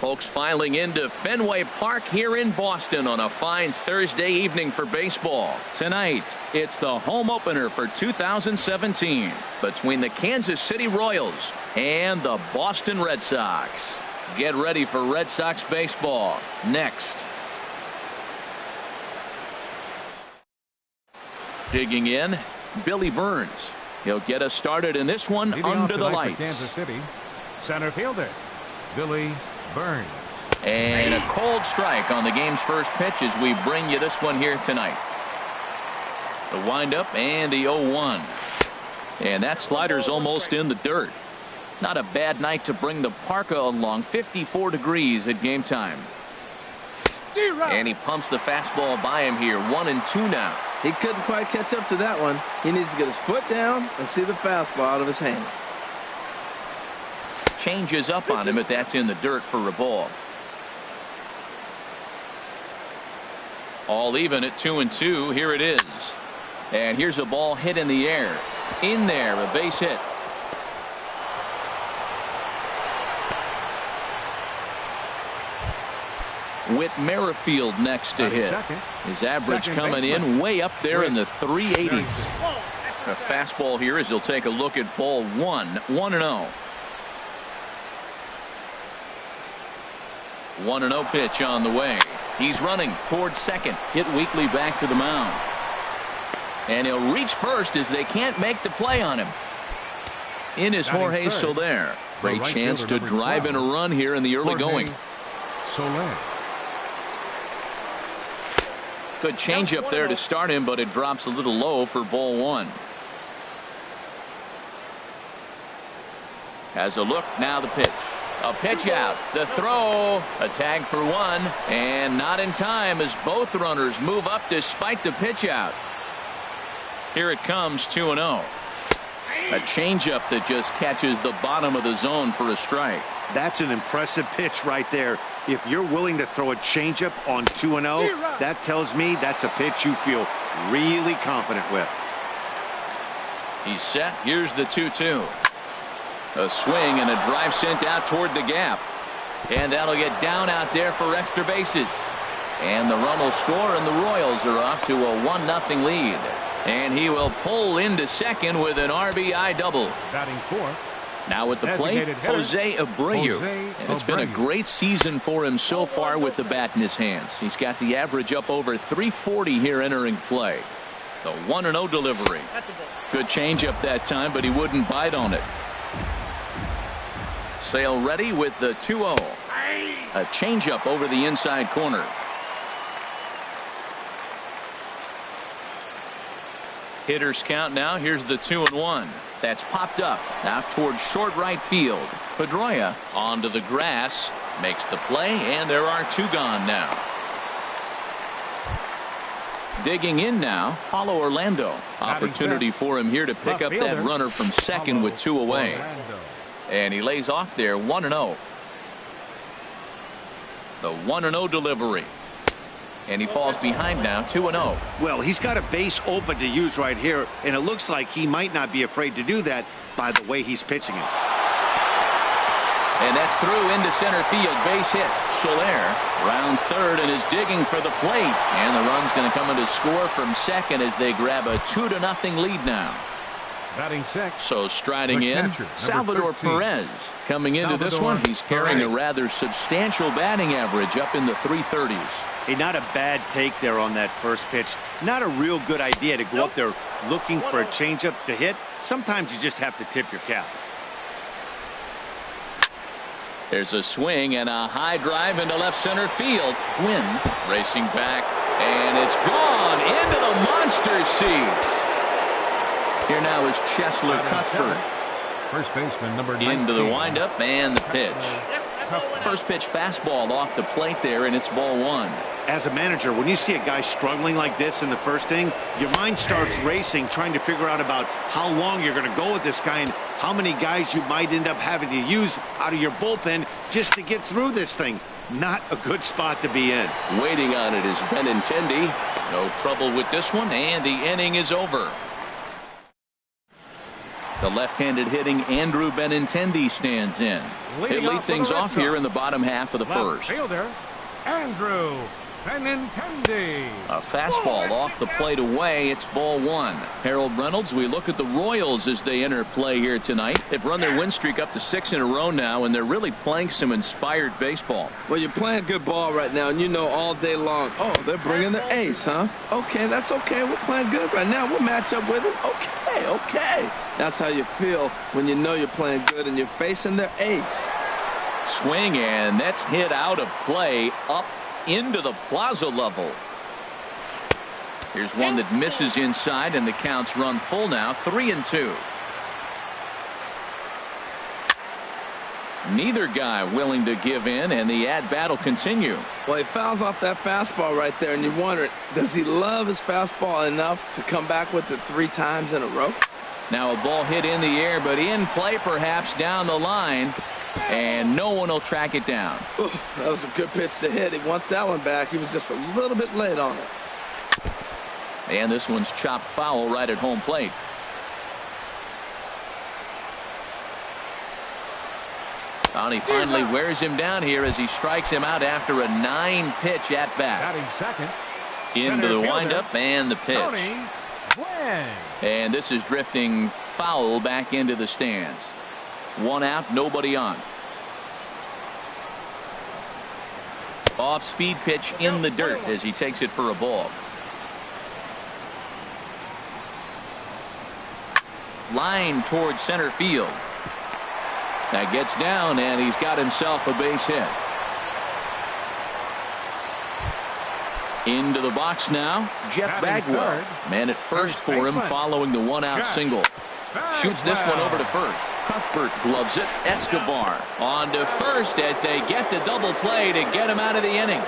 Folks filing into Fenway Park here in Boston on a fine Thursday evening for baseball. Tonight, it's the home opener for 2017 between the Kansas City Royals and the Boston Red Sox. Get ready for Red Sox baseball next. Digging in, Billy Burns. He'll get us started in this one under the lights. Kansas City, center fielder Billy Burns. And a cold strike on the game's first pitch as we bring you this one here tonight. The windup and the 0-1. And that slider's almost in the dirt. Not a bad night to bring the parka along. 54 degrees at game time. And he pumps the fastball by him here. 1-2 now. He couldn't quite catch up to that one. He needs to get his foot down and see the fastball out of his hand. Changes up on him, but that's in the dirt for a ball. All even at 2-2. Here it is. And here's a ball hit in the air. In there, a base hit. Whit Merrifield next to hit. His average coming in way up there in the 380s. A fastball here as he'll take a look at ball 1. 1-0. 1-0 pitch on the way. He's running towards second. Hit weakly back to the mound. And he'll reach first as they can't make the play on him. In is Jorge Soler. Great chance to drive in a run here in the early going. Soler. Good change up there to start him, but it drops a little low for ball 1. Has a look, now the pitch. A pitch out, the throw, a tag for 1, and not in time as both runners move up despite the pitch out. Here it comes, 2-0. A changeup that just catches the bottom of the zone for a strike. That's an impressive pitch right there. If you're willing to throw a changeup on 2-0, that tells me that's a pitch you feel really confident with. He's set. Here's the 2-2. A swing and a drive sent out toward the gap. And that'll get down out there for extra bases. And the run will score, and the Royals are off to a 1-0 lead. And he will pull into second with an RBI double. Batting fourth. Now at the plate, Jose Abreu. And it's been a great season for him so far with the bat in his hands. He's got the average up over 340 here entering play. The 1-0 delivery. Good changeup that time, but he wouldn't bite on it. Sale ready with the 2-0. A changeup over the inside corner. Hitters count now. Here's the 2-1. That's popped up out towards short right field. Pedroia onto the grass, makes the play, and there are 2 gone now. Digging in now, Paulo Orlando. Opportunity for him here to pick up that runner from second with 2 away. And he lays off there, 1-0. The 1-0 delivery. And he falls behind now, 2-0. Well, he's got a base open to use right here, and it looks like he might not be afraid to do that by the way he's pitching it. And that's through into center field, base hit. Soler rounds third and is digging for the plate. And the run's going to come in to score from second as they grab a 2-0 lead now. Batting six. So striding in, Salvador Perez. Coming into this one, he's carrying a rather substantial batting average up in the 330s. Hey, not a bad take there on that first pitch. Not a real good idea to go up there looking for a changeup to hit. Sometimes you just have to tip your cap. There's a swing and a high drive into left center field. Quinn racing back, and it's gone into the monster seats. Here now is Cheslor Cuthbert. First baseman number 19. Into the windup and the pitch. First pitch fastball off the plate there, and it's ball 1. As a manager, when you see a guy struggling like this in the first inning, your mind starts racing, trying to figure out about how long you're going to go with this guy and how many guys you might end up having to use out of your bullpen just to get through this thing. Not a good spot to be in. Waiting on it is Benintendi. No trouble with this one, and the inning is over. The left-handed hitting Andrew Benintendi stands in. He'll lead things off here in the bottom half of the first. Fielder, Andrew Benintendi. A fastball off the plate away. It's ball one. Harold Reynolds, we look at the Royals as they enter play here tonight. They've run their win streak up to 6 in a row now, and they're really playing some inspired baseball. Well, you're playing good ball right now, and you know all day long, oh, they're bringing their ace, huh? Okay, that's okay. We're playing good right now. We'll match up with them. Okay. That's how you feel when you know you're playing good and you're facing their ace. Swing, and that's hit out of play up into the plaza level. Here's one that misses inside, and the count's run full now, 3-2. Neither guy willing to give in, and the at-bat will continue. Well, he fouls off that fastball right there, and you wonder, does he love his fastball enough to come back with it 3 times in a row? Now a ball hit in the air, but in play perhaps down the line, and no one will track it down. Ooh, that was a good pitch to hit. He wants that one back. He was just a little bit late on it. And this one's chopped foul right at home plate. And he finally wears him down here as he strikes him out after a 9-pitch at bat. Batting second. Into the windup and the pitch. And this is drifting foul back into the stands. 1 out, nobody on. Off speed pitch in the dirt as he takes it for a ball. Line towards center field. That gets down, and he's got himself a base hit. Into the box now, Jeff Bagwell. Man at first for him following the 1-out single. Shoots this one over to first. Cuthbert gloves it. Escobar on to first as they get the double play to get him out of the inning.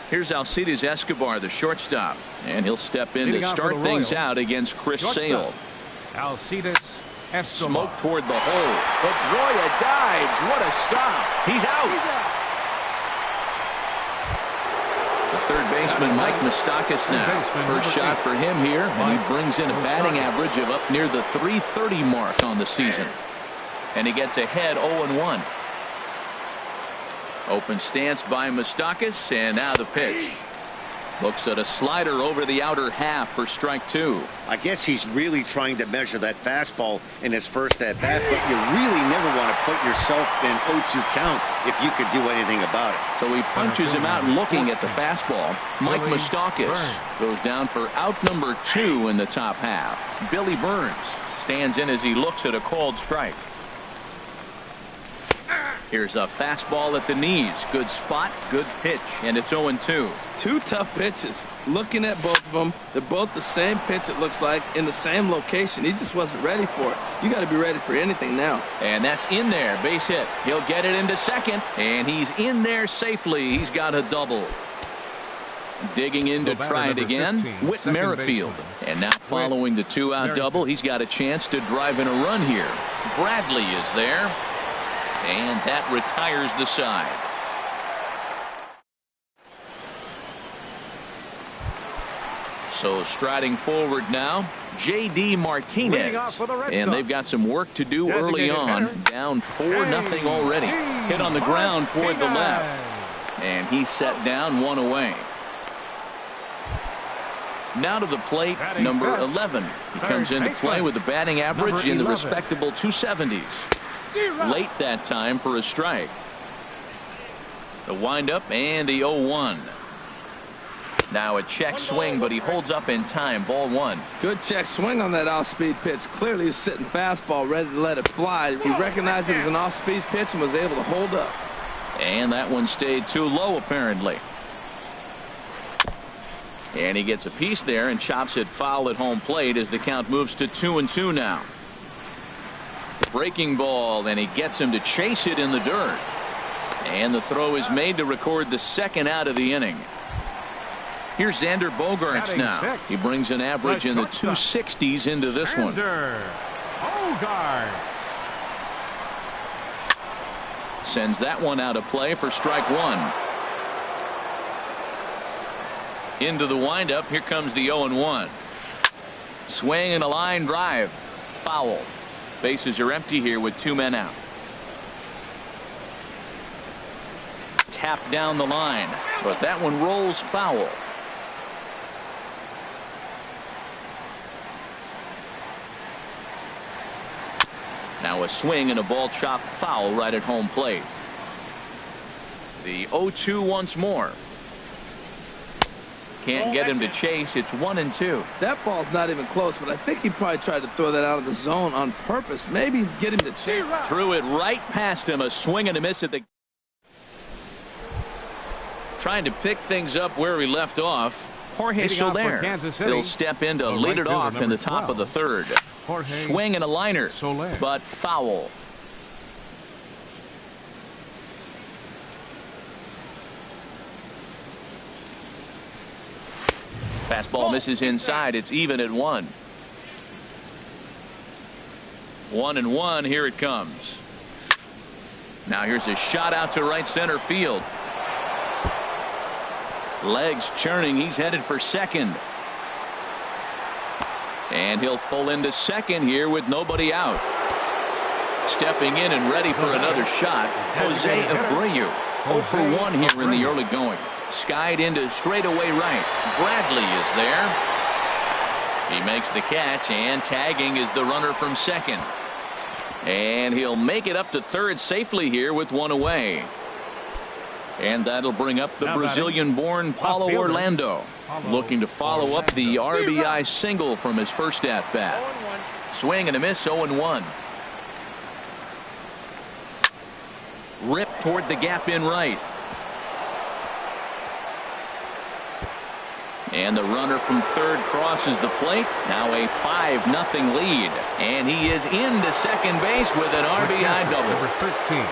Here's Alcides Escobar, the shortstop, and he'll step in to start things out against Chris Sale. Alcides Escobar. Smoke toward the hole. Pedroia dives. What a stop. He's out. The third baseman, Mike Moustakas now. First shot for him here, and he brings in a batting average of up near the .330 mark on the season. And he gets ahead 0-1. Open stance by Moustakas, and now the pitch. Looks at a slider over the outer half for strike 2. I guess he's really trying to measure that fastball in his first at bat, but you really never want to put yourself in 0-2 count if you could do anything about it. So he punches him out looking at the fastball. Mike Moustakas goes down for out number 2 in the top half. Billy Burns stands in as he looks at a called strike. Here's a fastball at the knees. Good spot, good pitch, and it's 0-2. 2 tough pitches. Looking at both of them, they're both the same pitch, it looks like, in the same location. He just wasn't ready for it. You got to be ready for anything now. And that's in there. Base hit. He'll get it into second, and he's in there safely. He's got a double. Digging in to try it again, Whit Merrifield. And now following the 2-out double, he's got a chance to drive in a run here. Bradley is there. And that retires the side. So striding forward now, J.D. Martinez. And they've got some work to do early on. Down 4-0 already. Hit on the ground toward the left. And he's set down, 1 away. Now to the plate, number 11. He comes into play with a batting average in the respectable 270s. Late that time for a strike. The windup and the 0-1. Now a check swing, but he holds up in time. Ball 1. Good check swing on that off-speed pitch. Clearly he's sitting fastball, ready to let it fly. He recognized it was an off-speed pitch and was able to hold up. And that one stayed too low, apparently. And he gets a piece there and chops it foul at home plate as the count moves to 2-2 now. Breaking ball, and he gets him to chase it in the dirt. And the throw is made to record the 2nd out of the inning. Here's Xander Bogaerts now. He brings an average in the 260s into this one. Sends that one out of play for strike 1. Into the windup. Here comes the 0-1. Swing and a line drive. Foul. Bases are empty here with 2 men out. Tap down the line, but that one rolls foul. Now a swing and a ball chopped foul right at home plate. The 0-2 once more. Can't get him to chase. It's 1-2. That ball's not even close, but I think he probably tried to throw that out of the zone on purpose. Maybe get him to chase. Threw it right past him. A swing and a miss at the. Trying to pick things up where we left off. Jorge Soler. He'll step in to lead it off in the top of the third. Swing and a liner, but foul. Fastball misses inside. It's even at 1. 1-1. Here it comes. Now here's a shot out to right center field. Legs churning. He's headed for second. And he'll pull into second here with nobody out. Stepping in and ready for another shot, Jose Abreu. 0 for 1 here in the early going. Skied into straightaway right. Bradley is there. He makes the catch, and tagging is the runner from second. And he'll make it up to third safely here with 1 away. And that'll bring up the Brazilian-born Paulo Orlando, looking to follow up the RBI single from his first at-bat. Swing and a miss, 0-1. Rip toward the gap in right. And the runner from third crosses the plate. Now a 5-0 lead. And he is into second base with an RBI double. Number 13.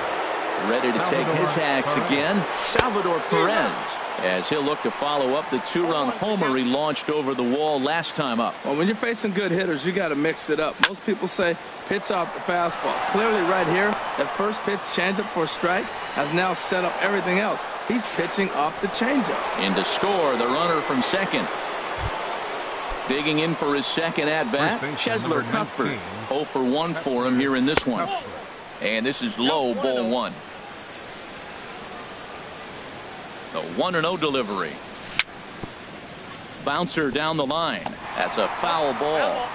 Ready to take his hacks again, Salvador Perez, as he'll look to follow up the 2-run homer he launched over the wall last time up. Well, when you're facing good hitters, you got to mix it up. Most people say pitch off the fastball. Clearly right here, that first pitch changeup for a strike has now set up everything else. He's pitching off the changeup. In to score, the runner from second. Digging in for his second at-bat, Chesler Cuthbert. 0 for 1 for him here in this one. And this is low, ball 1. The 1-0 delivery. Bouncer down the line. That's a foul ball.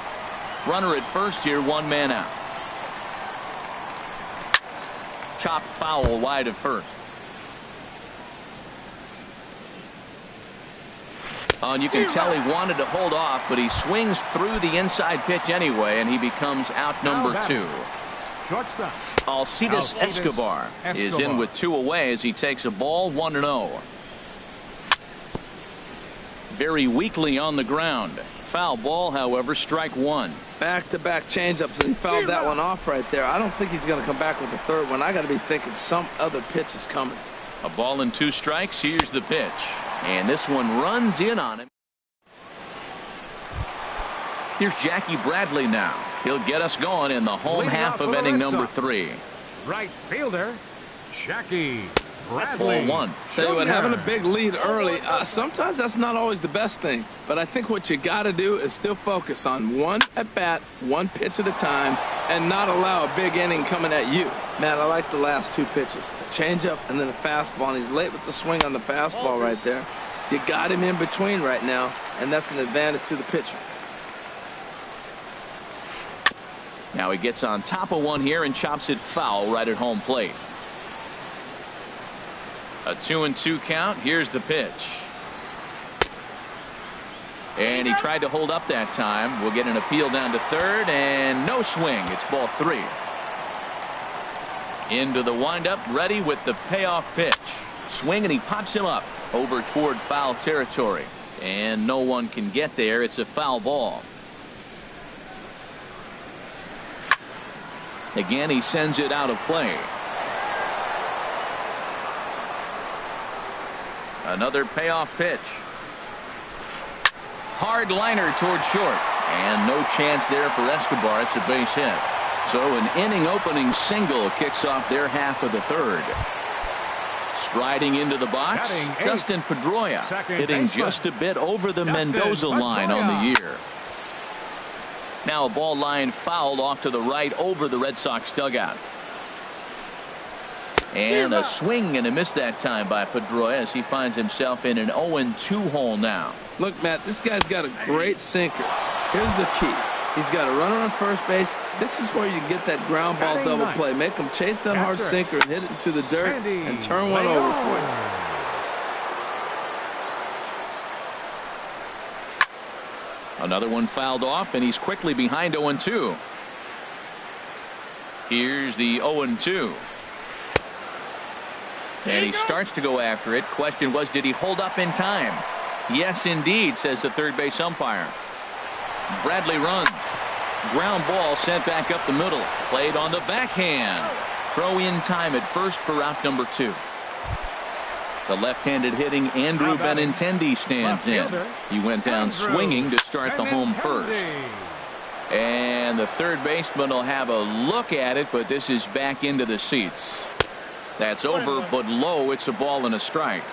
Runner at first here, 1 man out. Chop foul wide of first. And you can tell he wanted to hold off, but he swings through the inside pitch anyway, and he becomes out number 2. Shortstop. Alcides Escobar is in with 2 away as he takes a ball, 1-0. Very weakly on the ground. Foul ball, however, strike 1. Back-to-back changeups, and he fouled that one off right there. I don't think he's going to come back with the third one. I got to be thinking some other pitch is coming. A ball and 2 strikes. Here's the pitch. And this one runs in on him. Here's Jackie Bradley now. He'll get us going in the home half of inning number 3. Right fielder, Jackie Bradley. Ball 1. Tell you what, having a big lead early, sometimes that's not always the best thing. But I think what you got to do is still focus on 1 at-bat, 1 pitch at a time, and not allow a big inning coming at you. Man, I like the last 2 pitches. A changeup and then a fastball, and he's late with the swing on the fastball right there. You got him in between right now, and that's an advantage to the pitcher. Now he gets on top of one here and chops it foul right at home plate. A 2-2 count. Here's the pitch. And he tried to hold up that time. We'll get an appeal down to third, and no swing. It's ball 3. Into the windup, ready with the payoff pitch. Swing, and he pops him up over toward foul territory. And no one can get there. It's a foul ball. Again, he sends it out of play. Another payoff pitch. Hard liner toward short. And no chance there for Escobar. It's a base hit. So an inning-opening single kicks off their half of the third. Striding into the box, Dustin Pedroia, hitting just a bit over the Mendoza line on the year. Now a ball line fouled off to the right over the Red Sox dugout. And a swing and a miss that time by Pedroia as he finds himself in an 0-2 hole now. Look, Matt, this guy's got a great sinker. Here's the key. He's got a runner on first base. This is where you get that ground ball double play. Make him chase that hard sinker and hit it into the dirt and turn one over for you. Another one fouled off, and he's quickly behind 0-2. Here's the 0-2. And he starts to go after it. Question was, did he hold up in time? Yes, indeed, says the third base umpire. Bradley runs. Ground ball sent back up the middle. Played on the backhand. Throw in time at first for out number 2. The left-handed hitting Andrew Benintendi stands in. He went down swinging to start the home first. And the third baseman will have a look at it, but this is back into the seats. That's over, but low. It's a ball and a strike.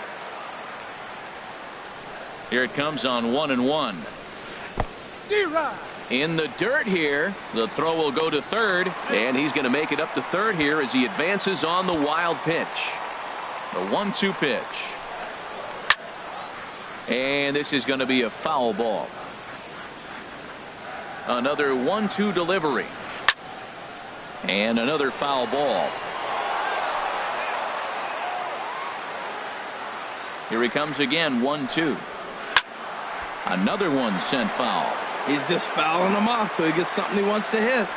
Here it comes on 1-1. In the dirt here. The throw will go to third, and he's going to make it up to third here as he advances on the wild pitch. The 1-2 pitch. And this is going to be a foul ball. Another 1-2 delivery. And another foul ball. Here he comes again, 1-2. Another one sent foul. He's just fouling them off till he gets something he wants to hit.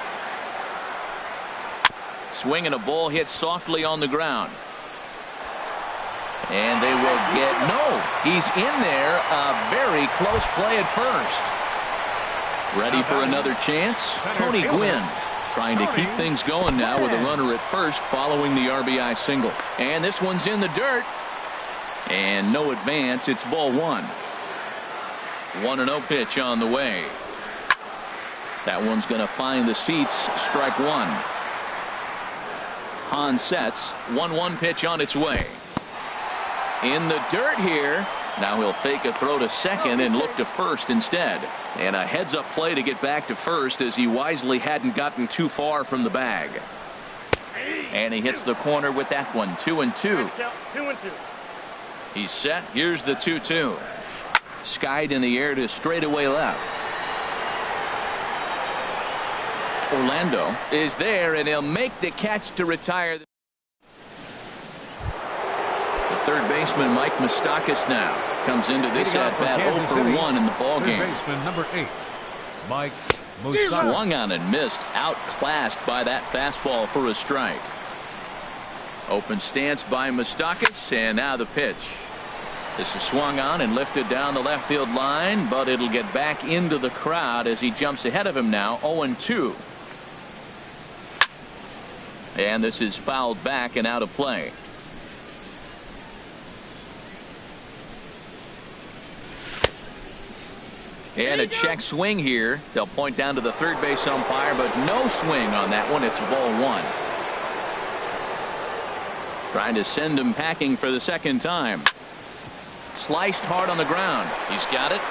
Swing and a ball hit softly on the ground. And they will get, no, he's in there. A very close play at first. Ready for another chance? Tony Gwynn trying to keep things going now with a runner at first following the RBI single. And this one's in the dirt. And no advance. It's ball 1. 1-0 pitch on the way. That one's going to find the seats. Strike 1. Hahn sets. 1-1 pitch on its way. In the dirt here. Now he'll fake a throw to second and look to first instead. And a heads-up play to get back to first as he wisely hadn't gotten too far from the bag. And he hits the corner with that one. 2-2. 2-2. He's set. Here's the 2-2. Skied in the air to straightaway left. Orlando is there, and he'll make the catch to retire. The third baseman, Mike Moustakas, now comes into this at-bat 0 for 1 in the ballgame. Third baseman, number 8, Mike Moustakas. Swung on and missed. Outclassed by that fastball for a strike. Open stance by Moustakas, and now the pitch. This is swung on and lifted down the left field line, but it'll get back into the crowd as he jumps ahead of him now. 0-2. And this is fouled back and out of play. And a check swing here. They'll point down to the third base umpire, but no swing on that one. It's ball 1. Trying to send him packing for the second time. Sliced hard on the ground. He's got it.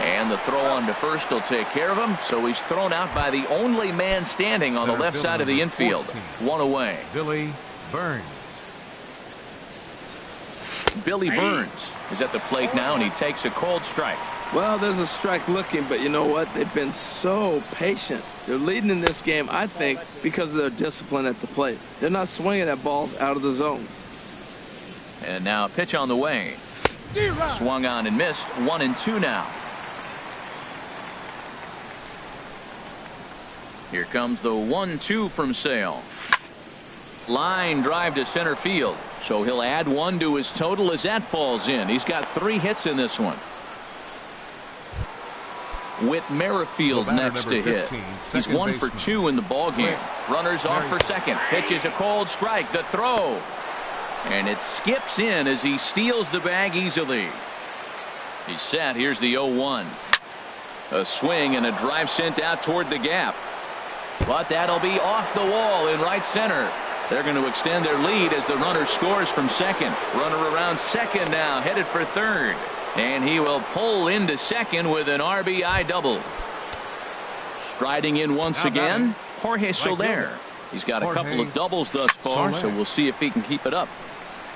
And the throw on to first will take care of him. So he's thrown out by the only man standing on the left side of the infield. 1 away. Billy Burns. Billy Burns is at the plate now, and he takes a cold strike. Well, there's a strike looking, but you know what? They've been so patient. They're leading in this game, I think, because of their discipline at the plate. They're not swinging at balls out of the zone. And now a pitch on the way. Swung on and missed. 1-2 now. Here comes the 1-2 from Sale. Line drive to center field. So he'll add 1 to his total as that falls in. He's got 3 hits in this one. Whit Merrifield next to hit. He's 1 for 2 in the ballgame. Runners off for second. Pitches a cold strike. The throw. And it skips in as he steals the bag easily. He's set. Here's the 0-1. A swing and a drive sent out toward the gap. But that'll be off the wall in right center. They're going to extend their lead as the runner scores from second. Runner around second now, headed for third. And he will pull into second with an RBI double. Striding in once again, Jorge Soler. He's got a couple of doubles thus far, so we'll see if he can keep it up.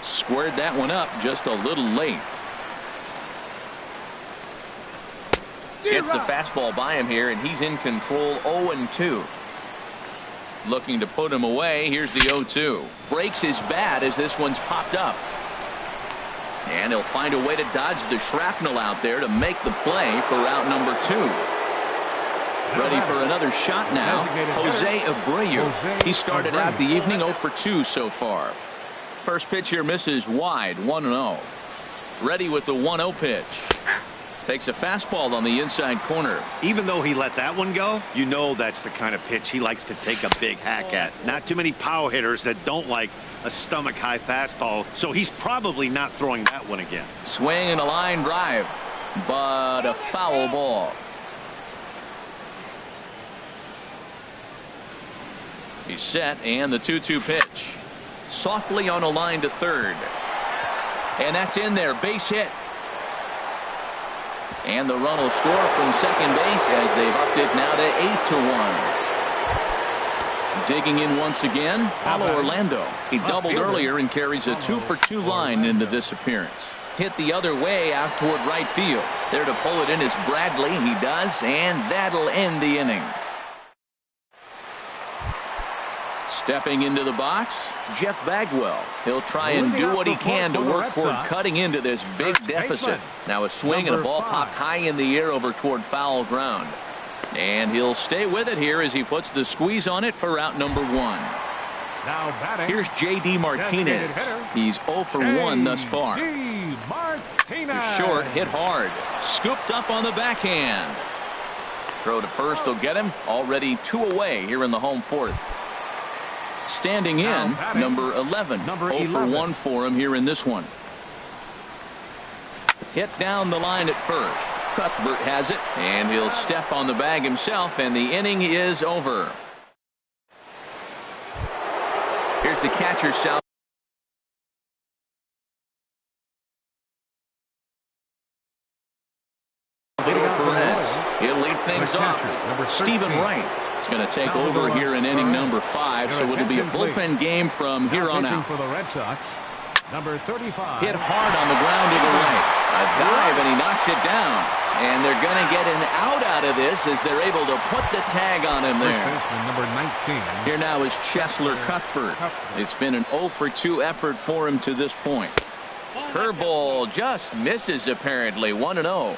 Squared that one up just a little late. Gets the fastball by him here, and he's in control. 0-2. Looking to put him away. Here's the 0-2. Breaks his bat as this one's popped up. And he'll find a way to dodge the shrapnel out there to make the play for out number 2. Ready for another shot now. Jose Abreu. He started out the evening 0 for 2 so far. First pitch here misses wide. 1-0. Ready with the 1-0 pitch. Takes a fastball on the inside corner. Even though he let that one go, you know that's the kind of pitch he likes to take a big hack at. Not too many power hitters that don't like a stomach high fastball, so he's probably not throwing that one again. Swing and a line drive, but a foul ball. He's set, and the 2-2 pitch. Softly on a line to third. And that's in there. Base hit. And the run will score from second base as they've upped it now to 8-1. Digging in once again, Paulo Orlando. He doubled earlier and carries a 2 for 2 line into this appearance. Hit the other way out toward right field. There to pull it in is Bradley. He does, and that'll end the inning. Stepping into the box, Jeff Bagwell. He'll try and do what he can to work toward cutting into this big deficit. Now a swing and a ball popped high in the air over toward foul ground. And he'll stay with it here as he puts the squeeze on it for out number 1. Here's J.D. Martinez. He's 0 for 1 thus far. He's short, hit hard. Scooped up on the backhand. Throw to first will get him. Already 2 away here in the home fourth. Standing in, number 11. 0 for 1 for him here in this one. Hit down the line at first. Cuthbert has it, and he'll step on the bag himself, and the inning is over. Here's the catcher, Sal. He'll lead things off. Stephen Wright is going to take over here in inning number 5, so it'll be a bullpen game from here on out. For the Red Sox, number 35. Hit hard on the ground to the right. A dive, and he knocks it down. And they're going to get an out of this as they're able to put the tag on him there. Number 19. Here now is Cheslor Cuthbert. It's been an 0 for 2 effort for him to this point. Curveball just misses apparently. 1-0.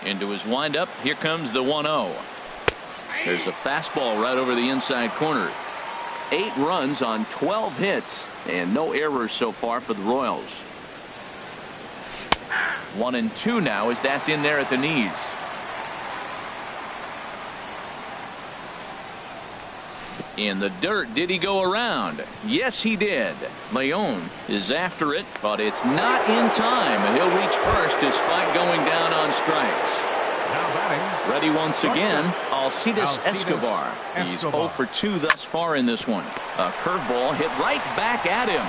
Into his windup. Here comes the 1-0. There's a fastball right over the inside corner. 8 runs on 12 hits and no errors so far for the Royals. 1-2 now as that's in there at the knees. In the dirt, did he go around? Yes, he did. Leon is after it, but it's not in time, and he'll reach first despite going down on strikes. Ready once again, Alcides Escobar. He's 0 for 2 thus far in this one. A curveball hit right back at him.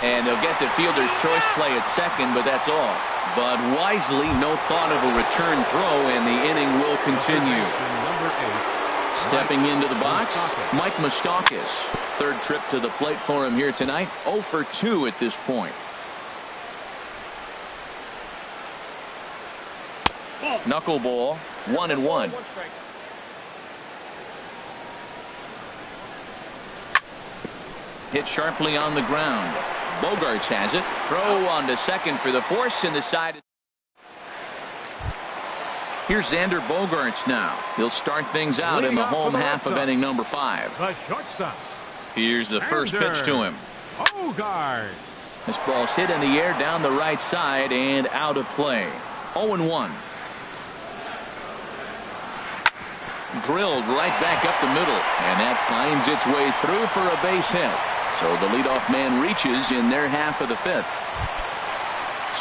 And they'll get the fielder's choice play at second, but that's all. But wisely, no thought of a return throw, and the inning will continue. Stepping into the box, Mike Moustakas. Third trip to the plate for him here tonight. 0 for 2 at this point. Knuckleball, 1-1. Hit sharply on the ground. Bogarts has it. Throw on to second for the force, and the side. Here's Xander Bogarts now. He'll start things out in the home half of inning number 5. The shortstop. Here's the first pitch to him. Bogarts. This ball's hit in the air down the right side and out of play. 0-1. Drilled right back up the middle, and that finds its way through for a base hit. So the leadoff man reaches in their half of the 5th.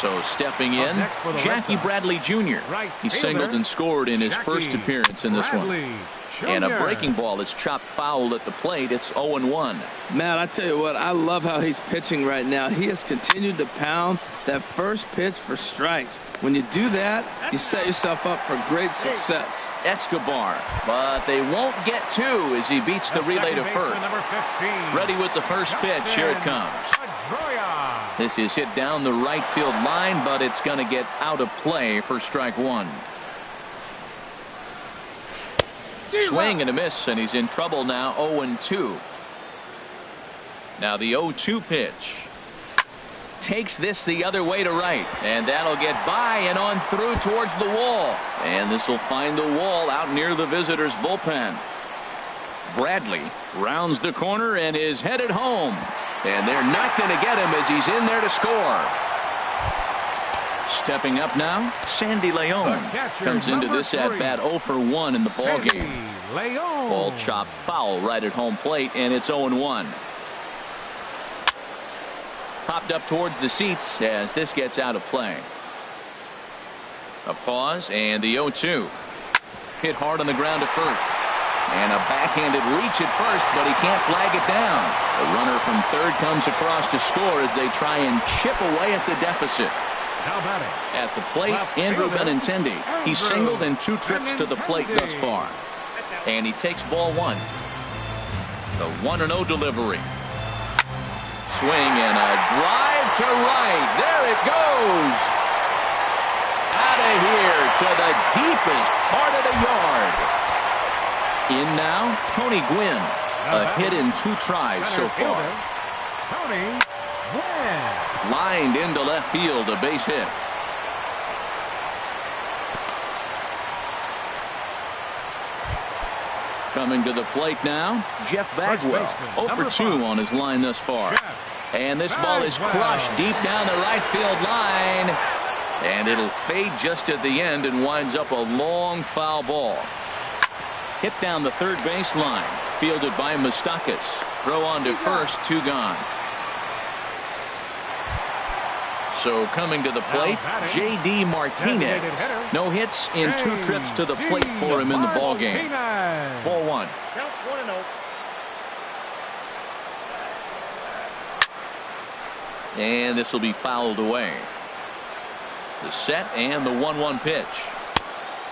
So stepping in, Jackie Bradley Jr. He singled and scored in his first appearance in this one. And a breaking ball that's chopped foul at the plate. It's 0-1. Matt, I tell you what, I love how he's pitching right now. He has continued to pound that first pitch for strikes. When you do that, you set yourself up for great success. Escobar, but they won't get two as he beats the relay to first. Ready with the first pitch. Here it comes. This is hit down the right field line, but it's going to get out of play for strike one. Swing and a miss, and he's in trouble now. 0-2. Now the 0-2 pitch. Takes this the other way to right, and that'll get by and on through towards the wall. And this will find the wall out near the visitors' bullpen. Bradley rounds the corner and is headed home. And they're not going to get him as he's in there to score. Stepping up now, Sandy Leon comes into this at bat 0 for 1 in the ball game. Ball chopped foul right at home plate, and it's 0-1. Popped up towards the seats as this gets out of play. A pause and the 0-2. Hit hard on the ground to first. And a backhanded reach at first, but he can't flag it down. The runner from third comes across to score as they try and chip away at the deficit. At the plate, Andrew Benintendi. He's singled in 2 trips to the plate thus far. And he takes ball 1. The 1-0 delivery. Swing and a drive to right. There it goes. Out of here to the deepest part of the yard. In now, Tony Gwynn. A hit in 2 tries so far. Tony Gwynn. Lined into left field, a base hit. Coming to the plate now, Jeff Bagwell. 0 for 2 on his line thus far. And this ball is crushed deep down the right field line. And it'll fade just at the end and winds up a long foul ball. Hit down the third base line. Fielded by Moustakas. Throw on to first, 2 gone. So coming to the plate, J.D. Martinez. No hits in 2 trips to the plate for him in the ball game. Ball 1. Counts 1-0. And this will be fouled away. The set and the 1-1 pitch.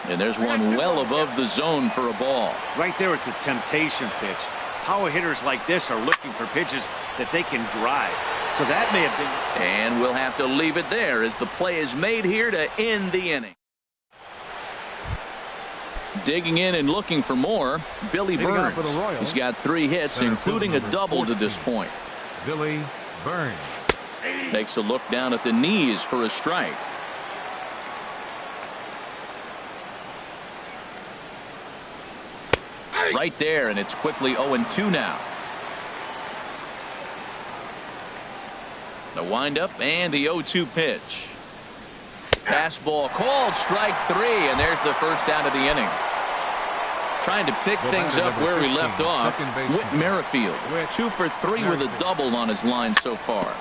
And there's one well above the zone for a ball. Right there, it's a temptation pitch. Power hitters like this are looking for pitches that they can drive. So that may have been. And we'll have to leave it there as the play is made here to end the inning. Digging in and looking for more, Billy Burns. He's got 3 hits, including a double to this point. Billy Burns. Takes a look down at the knees for a strike. Right there, and it's quickly 0-2 now. The windup and the 0-2 pitch. Fastball called, strike 3, and there's the first out of the inning. Trying to pick things up where we left off. Whit Merrifield, 2 for 3 with a double on his line so far.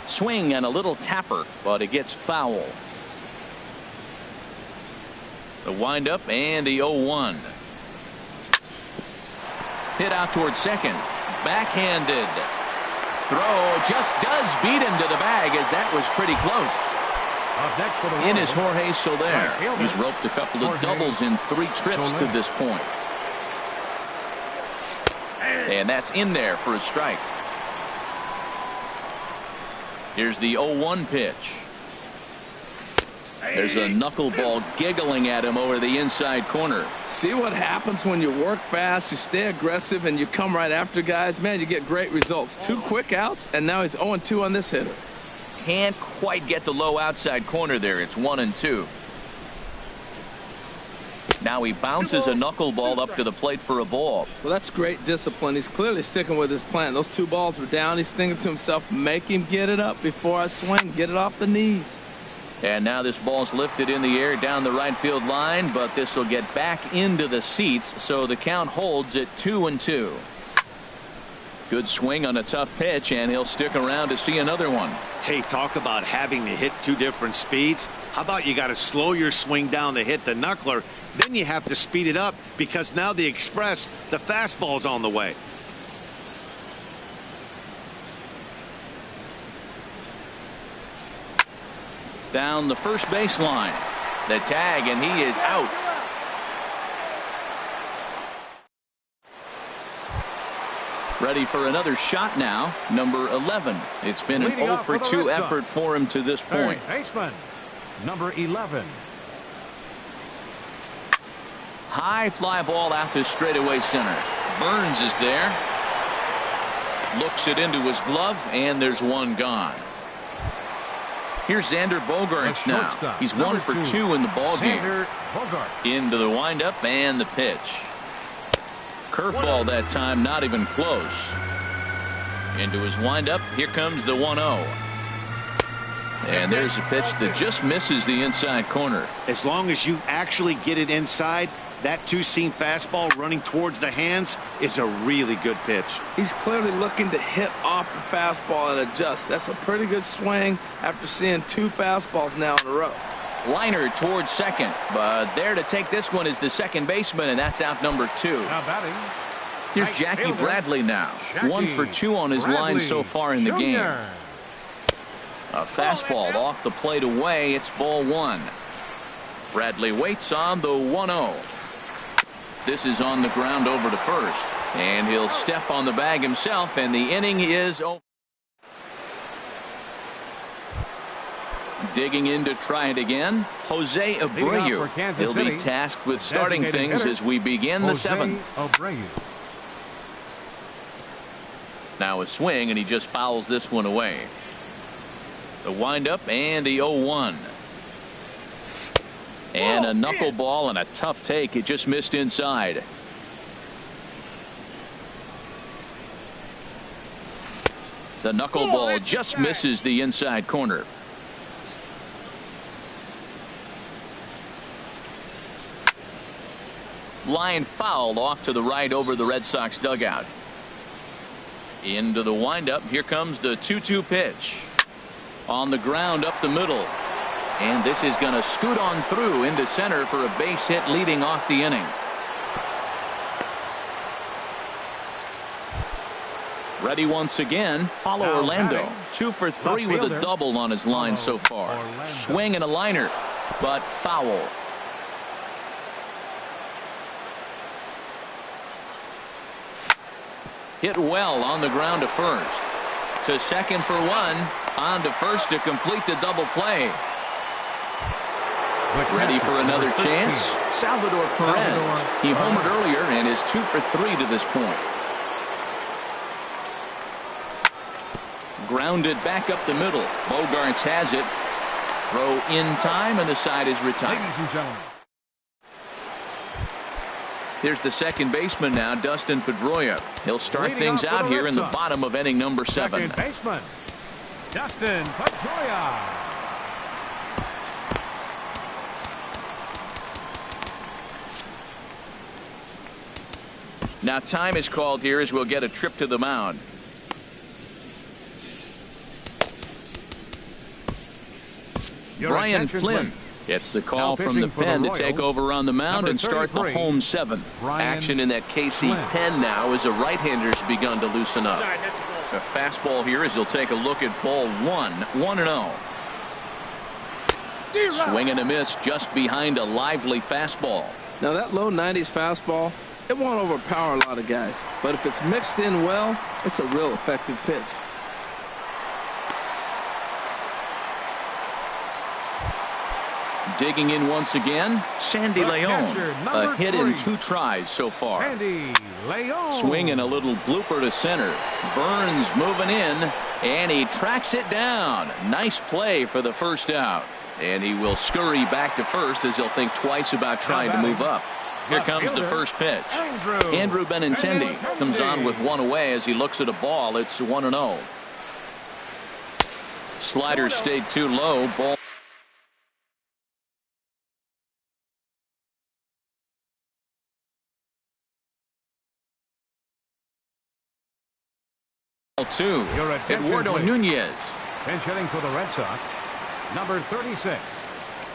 Swing and a little tapper, but it gets foul. The windup and the 0-1. Hit out towards second. Backhanded. Throw just does beat him to the bag as that was pretty close. In is Jorge Soler. He's roped a couple of doubles in 3 trips to this point. And that's in there for a strike. Here's the 0-1 pitch. There's a knuckleball giggling at him over the inside corner. See what happens when you work fast, you stay aggressive, and you come right after guys? Man, you get great results. 2 quick outs, and now he's 0-2 on this hitter. Can't quite get the low outside corner there. It's 1-2. Now he bounces a knuckleball up to the plate for a ball. Well, that's great discipline. He's clearly sticking with his plan. Those 2 balls were down. He's thinking to himself, make him get it up before I swing. Get it off the knees. And now this ball's lifted in the air down the right field line, but this will get back into the seats, so the count holds at 2-2. Good swing on a tough pitch, and he'll stick around to see another one. Hey, talk about having to hit two different speeds. How about you got to slow your swing down to hit the knuckler, then you have to speed it up because now the express, the fastball's on the way. Down the first baseline. The tag, and he is out. Ready for another shot now, number 11. It's been an 0 for 2 effort for him to this point. Baseman, number 11. High fly ball out to straightaway center. Burns is there. Looks it into his glove, and there's one gone. Here's Xander Bogaerts now. He's 1 for 2 in the ballgame. Into the windup and the pitch. Curveball that time, not even close. Into his windup. Here comes the 1-0. And there's a pitch that just misses the inside corner. As long as you actually get it inside, that two-seam fastball running towards the hands is a really good pitch. He's clearly looking to hit off the fastball and adjust. That's a pretty good swing after seeing 2 fastballs now in a row. Liner towards second, but there to take this one is the second baseman, and that's out number 2. Now batting. Here's Jackie Bradley now. 1 for 2 on his line so far in the game. A fastball off the plate away. It's ball 1. Bradley waits on the 1-0. This is on the ground over to first, and he'll step on the bag himself, and the inning is over. Digging in to try it again, Jose Abreu. He'll be tasked with starting things as we begin the 7th. Now a swing, and he just fouls this one away. The windup and the 0-1. And a knuckleball and a tough take. It just missed inside. The knuckleball just misses the inside corner. Line foul off to the right over the Red Sox dugout. Into the windup. Here comes the 2-2 pitch. On the ground up the middle. And this is going to scoot on through into center for a base hit leading off the inning. Ready once again, Paulo Orlando. 2 for 3 with a double on his line so far. Swing and a liner, but foul. Hit well on the ground to first. To second for 1. On to first to complete the double play. Ready for another chance. Salvador Perez. He homered earlier and is 2 for 3 to this point. Grounded back up the middle. Bogaerts has it. Throw in time, and the side is retired. Ladies and gentlemen. Here's the second baseman now, Dustin Pedroia. He'll start things out here in the bottom of inning number 7. Second baseman, Dustin Pedroia. Now time is called here as we'll get a trip to the mound. Brian Flynn gets the call from the pen to take over on the mound and start the home 7th. Action in that KC pen now as the right-handers begun to loosen up. A fastball here as he'll take a look at ball 1, 1-0. Swing and a miss just behind a lively fastball. Now that low 90s fastball, it won't overpower a lot of guys, but if it's mixed in well, it's a real effective pitch. Digging in once again, Sandy Leon. A hit in 2 tries so far. Sandy Leon. Swing and a little blooper to center. Burns moving in, and he tracks it down. Nice play for the first out. And he will scurry back to first as he'll think twice about trying to move up. Here comes the first pitch. Andrew Benintendi comes on with 1 away as he looks at a ball. It's 1-0. Slider stayed too low. Ball. ball two. Your attention, Eduardo please. Nunez. Pinch hitting for the Red Sox, number 36,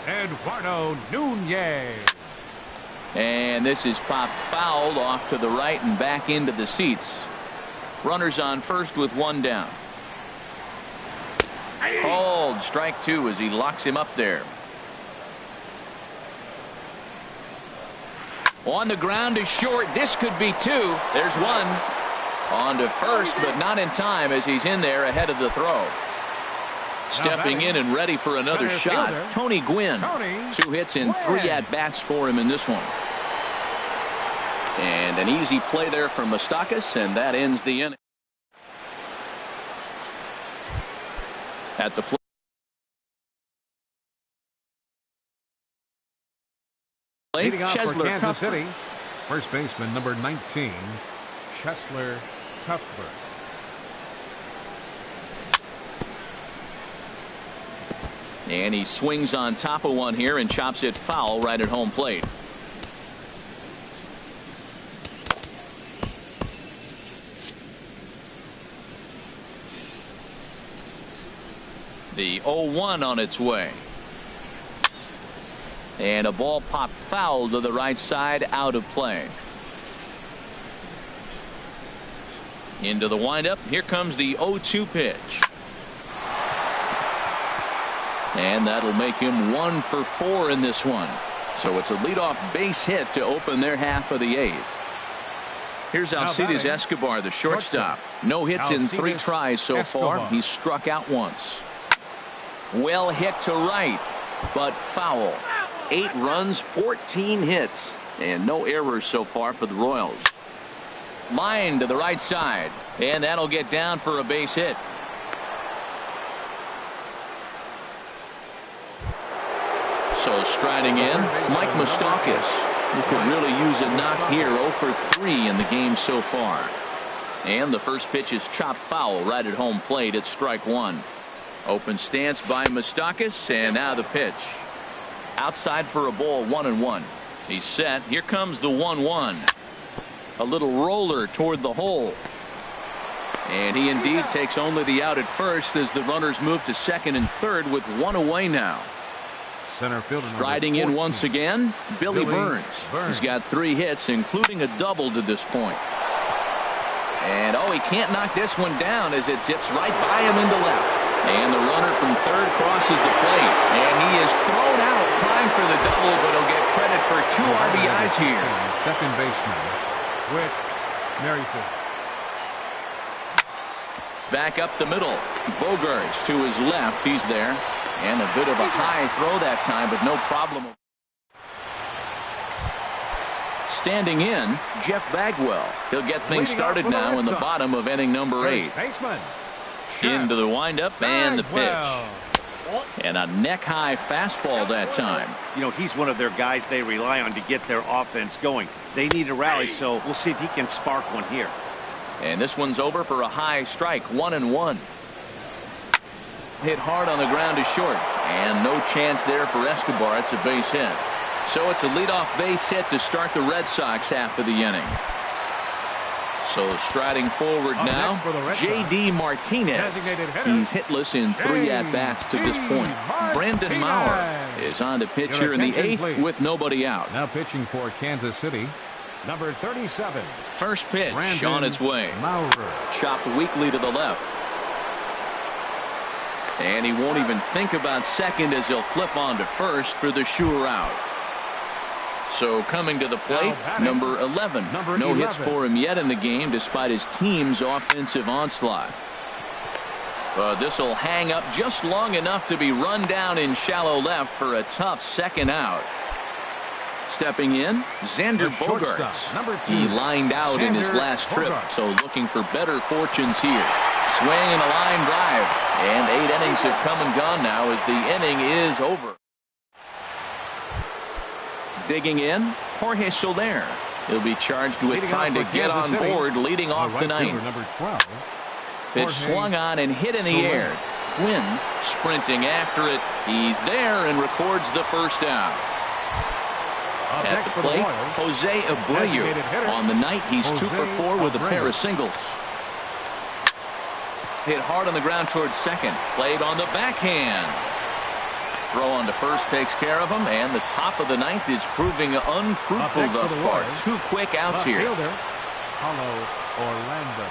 Eduardo Nunez. And this is popped fouled off to the right and back into the seats. Runners on first with one down. Called strike two as he locks him up there. On the ground is short. This could be two. There's one. On to first, but not in time as he's in there ahead of the throw. Stepping in and ready for another shot, Tony Gwynn. 2 hits and 3 at-bats for him in this one. And an easy play there from Moustakas, and that ends the inning. At the plate. Leading off for Chesler Kansas Cuthbert. City, first baseman number 19, Chesler Cuthbert. And he swings on top of one here and chops it foul right at home plate. The 0-1 on its way. And a ball popped foul to the right side, out of play. Into the windup. Here comes the 0-2 pitch. And that'll make him 1 for 4 in this one. So it's a leadoff base hit to open their half of the 8th. Here's Alcides Escobar, the shortstop. No hits in 3 tries so far. He's struck out once. Well hit to right, but foul. 8 runs, 14 hits, and no errors so far for the Royals. Line to the right side, and that'll get down for a base hit. So striding in, Mike Moustakas, who could really use a knock here. 0 for 3 in the game so far. And the first pitch is chopped foul right at home plate at strike 1. Open stance by Moustakas, and now the pitch. Outside for a ball, 1-1. He's set. Here comes the 1-1. A little roller toward the hole. And he indeed takes only the out at first as the runners move to second and third with 1 away now. Center fielder striding in once again, Billy Burns. He's got 3 hits, including a double to this point. And he can't knock this one down as it zips right by him into left. And the runner from third crosses the plate. And he is thrown out trying for the double, but he'll get credit for 2 RBIs here. Second baseman, Whit Merrifield. Back up the middle. Bogarts to his left. He's there. And a bit of a high throw that time, but no problem. Standing in, Jeff Bagwell. He'll get things started now in the bottom of inning number 8. Into the windup and the pitch. And a neck-high fastball that time. You know, he's one of their guys they rely on to get their offense going. They need a rally, so we'll see if he can spark one here. And this one's over for a high strike, 1-1. Hit hard on the ground is short, and no chance there for Escobar. It's a base hit. So it's a leadoff base hit to start the Red Sox half of the inning. So striding forward now, J.D. Martinez. He's hitless in 3 at-bats to this point. Brandon Maurer is on to pitch here in the 8th with nobody out. Now pitching for Kansas City, number 37. First pitch on its way. Maurer. Chopped weakly to the left. And he won't even think about second as he'll flip on to first for the sure out. So coming to the plate, number 11. No hits for him yet in the game despite his team's offensive onslaught. But this will hang up just long enough to be run down in shallow left for a tough second out. Stepping in, Xander Bogaerts. He lined out in his last trip, so looking for better fortunes here. Swing and a line drive. And 8 innings have come and gone now as the inning is over. Digging in, Jorge Soler. He'll be charged with trying to get on board, leading off the 9th. Pitch swung on and hit in the air. Gwynn sprinting after it. He's there and records the first out. At the plate, Jose Abreu. On the night, he's 2 for 4 with a pair of singles. Hit hard on the ground towards second. Played on the backhand. Throw on to first takes care of him, and the top of the ninth is proving unfruitful thus far. 2 quick outs here. Fielder, Paulo Orlando.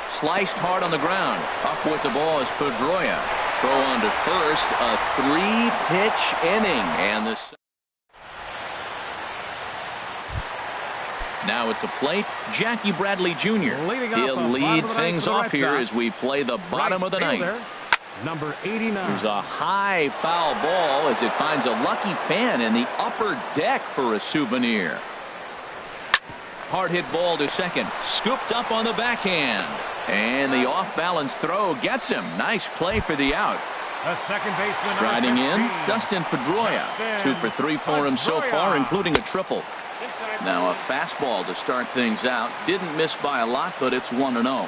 Sliced hard on the ground. Up with the ball is Pedroia. Throw on to first. A 3-pitch inning. And the now at the plate, Jackie Bradley Jr. He'll lead things off here as we play the bottom of the ninth. Number 89. There's a high foul ball as it finds a lucky fan in the upper deck for a souvenir. Hard hit ball to second. Scooped up on the backhand. And the off-balance throw gets him. Nice play for the out. The second baseman Striding in, Dustin Pedroia. 2 for 3 for him so far, including a triple. Now a fastball to start things out. Didn't miss by a lot, but it's 1-0.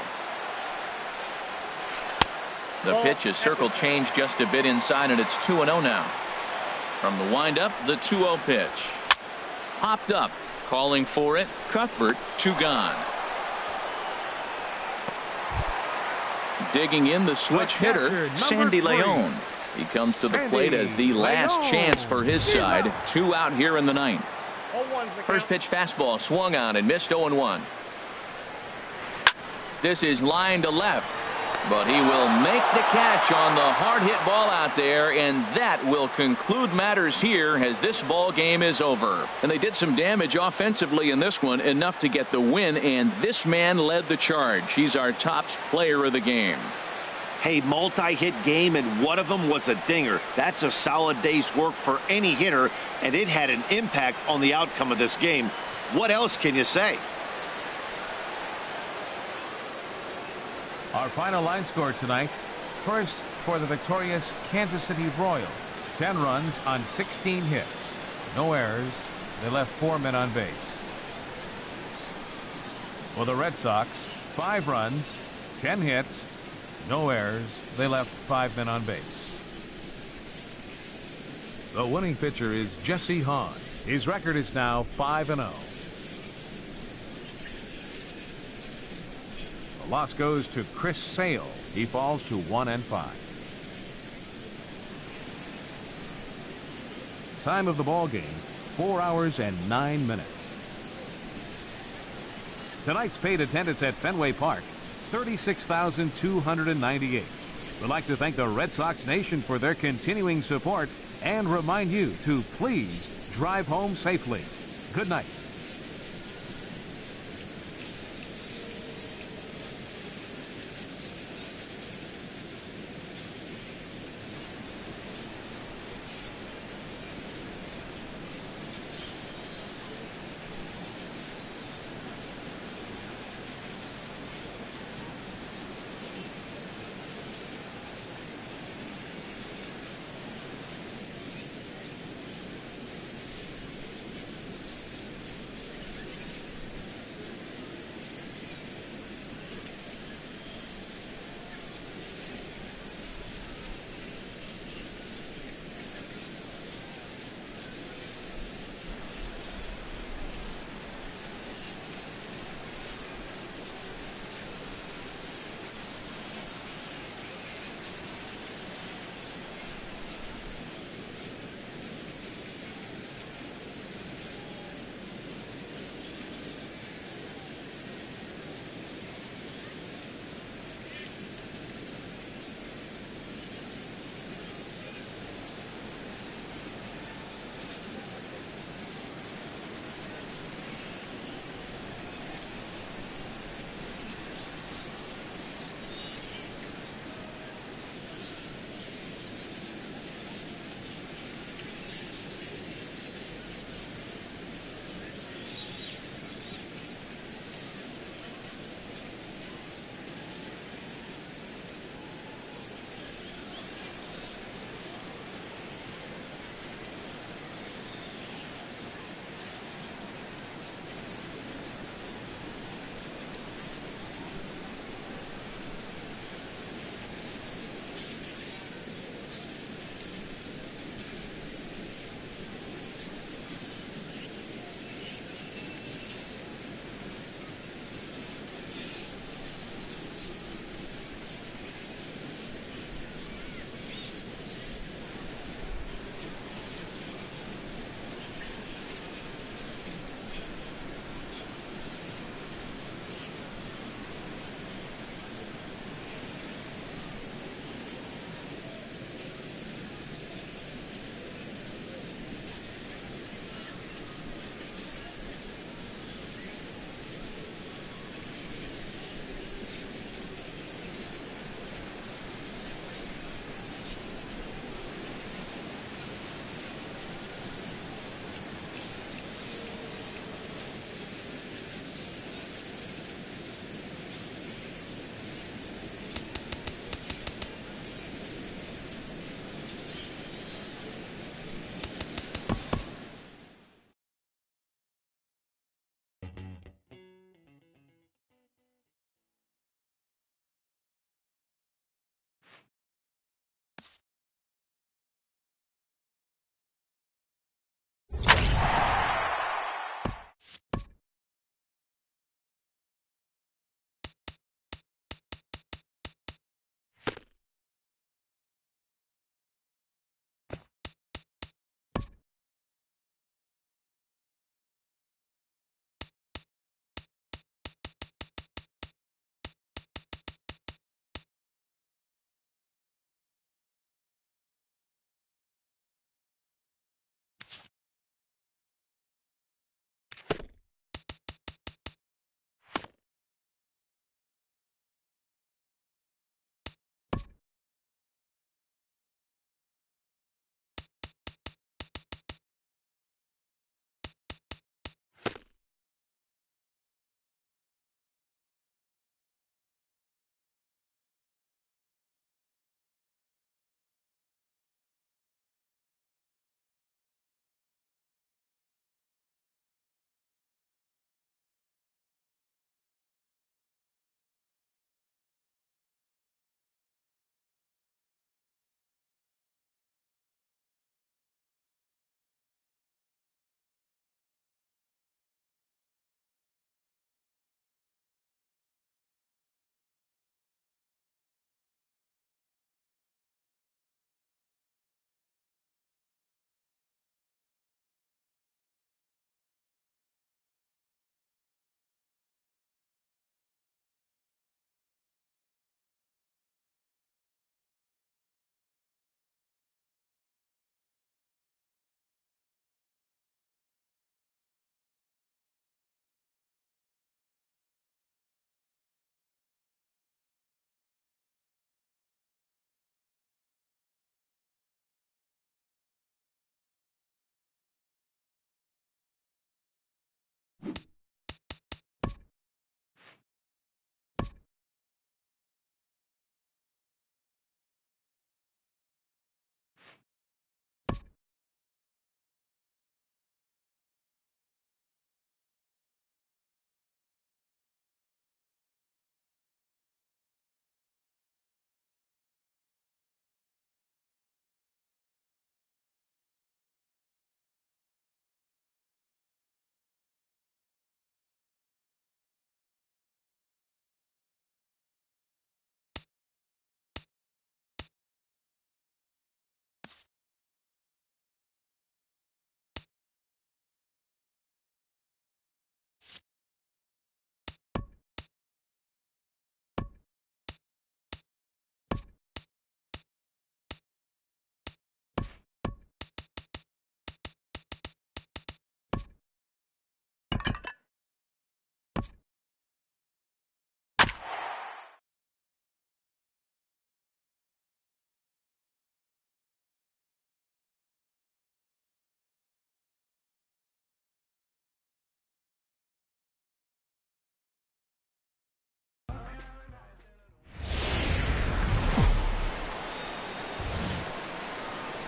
The pitch is circle changed just a bit inside, and it's 2-0 now. From the windup, the 2-0 pitch. Popped up, calling for it. Cuthbert, 2 gone. Digging in the switch hitter, Sandy Leon. He comes to the plate as the last chance for his side. 2 out here in the ninth. First pitch fastball swung on and missed 0-1. This is line to left. But he will make the catch on the hard hit ball out there, and that will conclude matters here as this ball game is over. And they did some damage offensively in this one, enough to get the win, and this man led the charge. He's our top player of the game. Hey, multi-hit game, and one of them was a dinger. That's a solid day's work for any hitter, and it had an impact on the outcome of this game. What else can you say? Our final line score tonight. First, for the victorious Kansas City Royals, 10 runs on 16 hits. No errors. They left 4 men on base. For the Red Sox, 5 runs, 10 hits, no errors. They left 5 men on base. The winning pitcher is Jesse Hahn. His record is now 5-0. Loss goes to Chris Sale. He falls to 1-5. Time of the ball game, 4 hours and 9 minutes. Tonight's paid attendance at Fenway Park, 36,298. We'd like to thank the Red Sox Nation for their continuing support and remind you to please drive home safely. Good night.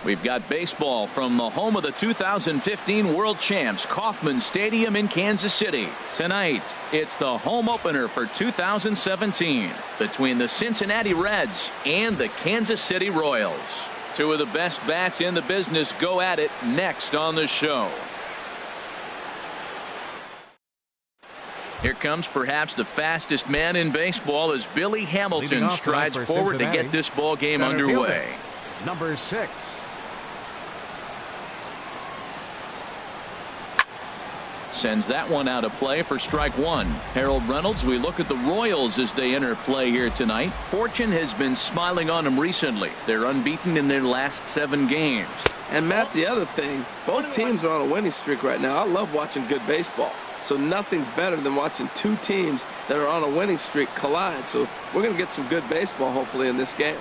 We've got baseball from the home of the 2015 World Champs, Kauffman Stadium in Kansas City. Tonight, it's the home opener for 2017 between the Cincinnati Reds and the Kansas City Royals. Two of the best bats in the business go at it next on the show. Here comes perhaps the fastest man in baseball as Billy Hamilton strides forward to get this ball game underway. Number 6. Sends that one out of play for strike one. Harold Reynolds, we look at the Royals as they enter play here tonight. Fortune has been smiling on them recently. They're unbeaten in their last 7 games. And Matt, the other thing, both teams are on a winning streak right now. I love watching good baseball. So nothing's better than watching two teams that are on a winning streak collide. So we're going to get some good baseball hopefully in this game.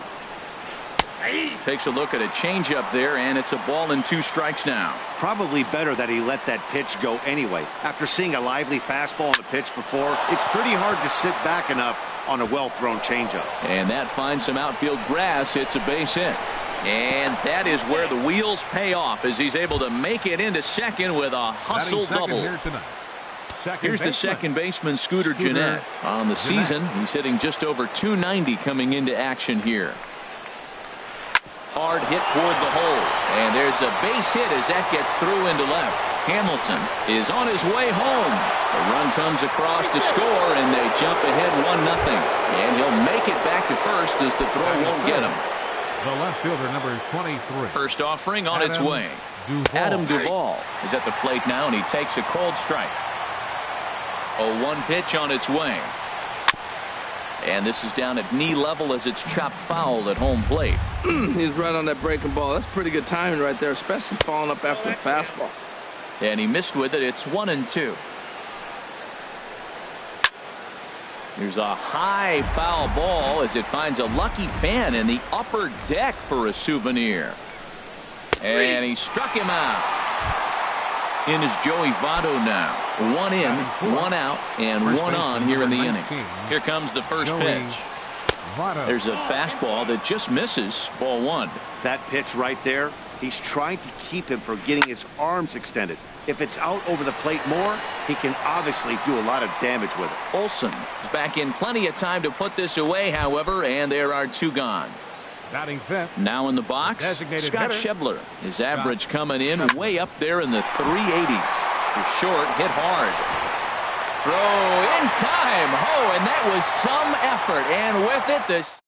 Takes a look at a changeup there, and it's a ball and 2 strikes now. Probably better that he let that pitch go anyway. After seeing a lively fastball on the pitch before, it's pretty hard to sit back enough on a well-thrown changeup. And that finds some outfield grass. It's a base hit. And that is where the wheels pay off as he's able to make it into second with a hustle double. Here's the second baseman, Scooter Gennett. On the season, he's hitting just over .290 coming into action here. Hard hit toward the hole, and there's a base hit as that gets through into left. Hamilton is on his way home. The run comes across to score, and they jump ahead 1-0. And he'll make it back to first as the throw won't get him. The left fielder, number 23. First offering on its way. Adam Duvall is at the plate now, and he takes a cold strike. 0-1 pitch on its way. And this is down at knee level as it's chopped foul at home plate. He's right on that breaking ball. That's pretty good timing right there, especially falling up after a fastball. And he missed with it. It's 1-2. Here's a high foul ball as it finds a lucky fan in the upper deck for a souvenir. And he struck him out. In is Joey Votto now. 1 in, 1 out, and 1 on here in the inning. Here comes the first pitch. There's a fastball that just misses. Ball 1. That pitch right there, he's trying to keep him from getting his arms extended. If it's out over the plate more, he can obviously do a lot of damage with it. Olsen is back in plenty of time to put this away, however, and there are 2 gone. Batting fifth. Now in the box, Scott Schebler. His average coming in way up there in the 380s. He's short, hit hard. Throw in time. Oh, and that was some effort. And with it, this.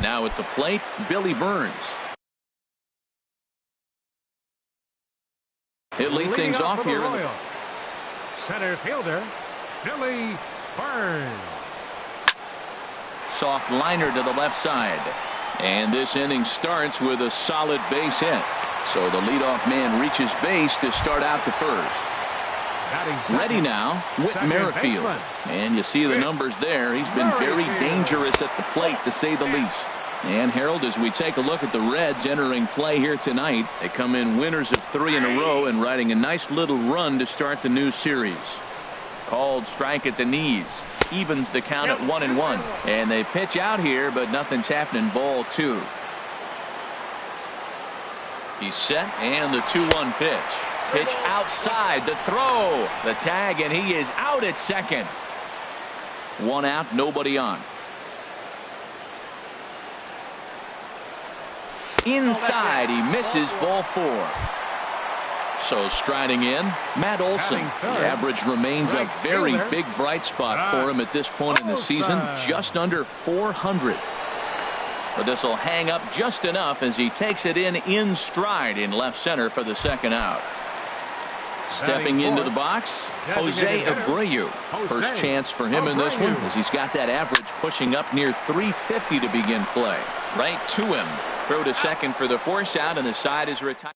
Now at the plate, Billy Burns. He'll lead things off here. Center fielder, Billy Burns. Soft liner to the left side. And this inning starts with a solid base hit. So the leadoff man reaches base to start out the first. Ready now, Whit Merrifield. And you see the numbers there. He's been very dangerous at the plate, to say the least. And Harold, as we take a look at the Reds entering play here tonight, they come in winners of 3 in a row and riding a nice little run to start the new series. Called strike at the knees. Evens the count at 1-1. And they pitch out here, but nothing's happening. Ball 2. He's set, and the 2-1 pitch. Pitch outside, the throw, the tag, and he is out at second. 1 out, nobody on. Inside, he misses. Ball 4. So striding in, Matt Olson. The average remains a very big bright spot for him at this point in the season, just under 400. But this will hang up just enough as he takes it in stride in left center for the second out. Stepping into the box, Jose Abreu. First chance for him in this one as he's got that average pushing up near 350 to begin play. Right to him. Throw to second for the force out, and the side is retired.